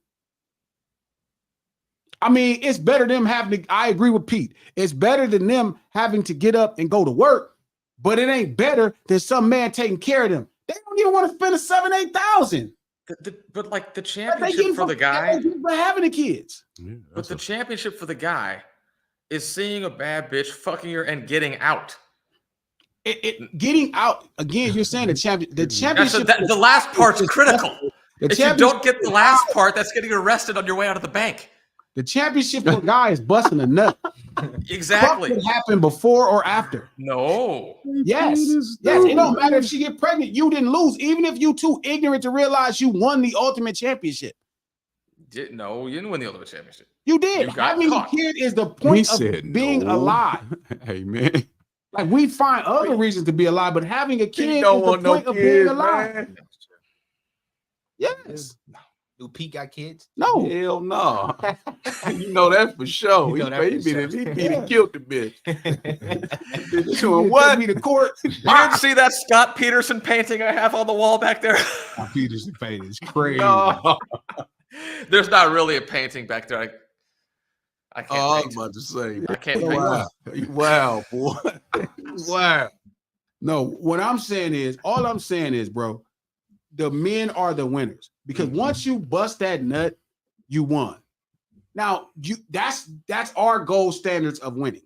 I mean, it's better them having to, I agree with Pete. It's better than them having to get up and go to work, but it ain't better than some man taking care of them. They don't even want to spend a 7,000-8,000. But like the championship for the guy, for having the kids. Yeah, but the championship for the guy is seeing a bad bitch, fucking her, and getting out. Getting out again. You're saying the championship. The last part's critical. If you don't get the last part, that's getting arrested on your way out of the bank. The championship for the guy is busting a nut. Exactly. What happened before or after? No. Yes. It don't matter if she get pregnant. You didn't lose, even if you too ignorant to realize you won the ultimate championship. No, you didn't win the ultimate championship. You did. You got Having caught. a kid is the point of being alive. Hey man, like we find other reasons to be alive, but having a kid is the point of being alive. Man. Yes. Do Pete got kids? No. Hell no. You know that for sure. You know that He for sure. beat and killed the bitch. Doing What? Me to court. You didn't see that Scott Peterson painting I have on the wall back there? Peterson painting is crazy. No. There's not really a painting back there. I can't I was paint. about to say. I can't paint. Wow, wow, boy. Wow. No, what I'm saying is, all I'm saying is, bro, the men are the winners because once you bust that nut, you won. Now, that's our gold standards of winning.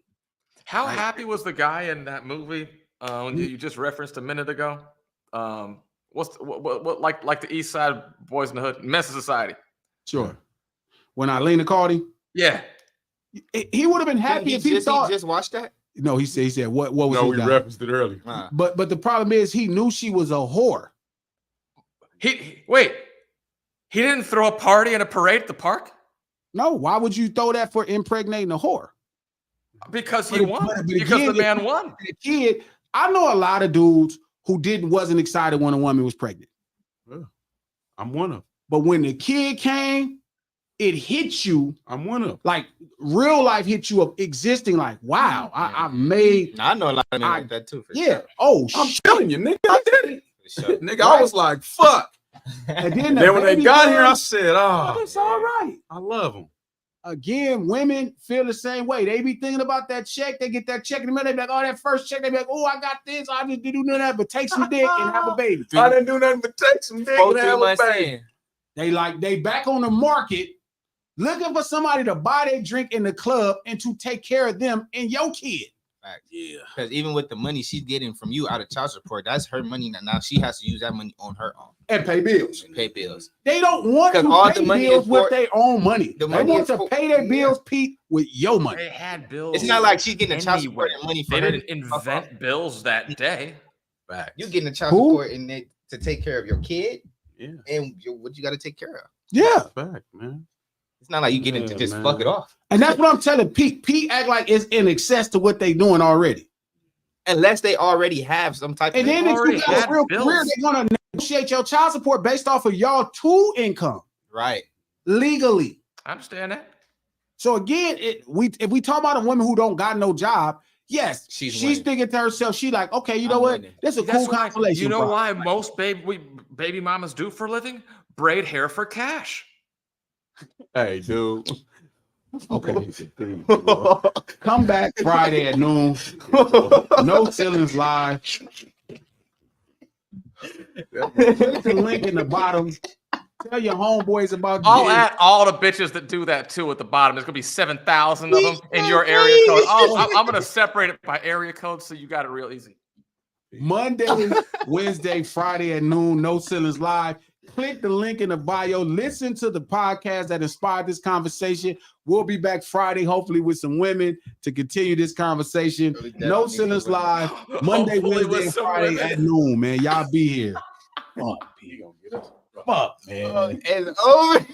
How happy was the guy in that movie you just referenced a minute ago? What like the East Side Boys in the Hood, Men's Society? Sure. When Alina called him, Yeah. he would have been happy if he thought. He just watched that. No, he said what was No, his we doubt? referenced it earlier. But the problem is he knew she was a whore. He didn't throw a party and a parade at the park No, why would you throw that for impregnating a whore? because he won. Because again, the man won. The kid, I know a lot of dudes who wasn't excited when a woman was pregnant. Yeah, I'm one of them. But when the kid came, it hit you I'm one of them. like real life hit you of existing like, wow, I made. I know a lot of men like that too. For Yeah. sure. Oh, I'm shit. telling you, nigga, I did it. For sure. Nigga, I was like, fuck. And then, Then when they baby got boy, here, I said, oh, it's all right. I love them. Again, women feel the same way. They be thinking about that check. They get that check in the middle. They be like, oh, that first check. They be like, oh, I got this. I just didn't do none of that, but take some dick and have a baby. I didn't do nothing but take some dick 4 and 3 have a months baby. in. They back on the market looking for somebody to buy their drink in the club and to take care of them and your kid. Yeah. Because even with the money she's getting from you out of child support, that's her money. Now she has to use that money on her own And pay bills. and pay bills. They don't want to 'Cause all pay the money bills is with for- their own money. the They money want is to for- pay their bills, Pete, with your money. They had bills. It's not like she's getting a child anywhere. support and money for They her. didn't invent bills that day. Facts. You getting a child Who? support and they, to take care of your kid Yeah. and what you got to take care of. Yeah. Fact, man. It's not like you getting to Yeah, just man. fuck it off. And that's what I'm telling Pete. Pete act like it's in excess to what they doing already. Unless they already have some type And of then if already you got a had real bills. career, they're gonna negotiate your child support based off of y'all two income right. legally. I understand that. So again, if we talk about a woman who don't got no job, yes, She's she's winning. thinking to herself, she like, okay, you know I'm what? winning. This is a That's cool why, consolation. you know prize. why most baby mamas do for a living? Braid hair for cash. Hey, dude. Okay. Come back Friday at noon. No ceilings live. Click the link in the bottom. Tell your homeboys about I'll you. add all the bitches that do that too at the bottom. There's gonna be 7,000 of them in your area code. I'm gonna separate it by area code so you got it real easy. Monday, Wednesday, Friday at noon. No ceilings live. Click the link in the bio. Listen to the podcast that inspired this conversation. We'll be back Friday, hopefully with some women to continue this conversation. No ceilings live. Monday, Hopefully with Wednesday, and some Friday women. at noon, man. Y'all be here. Fuck, man. It's over.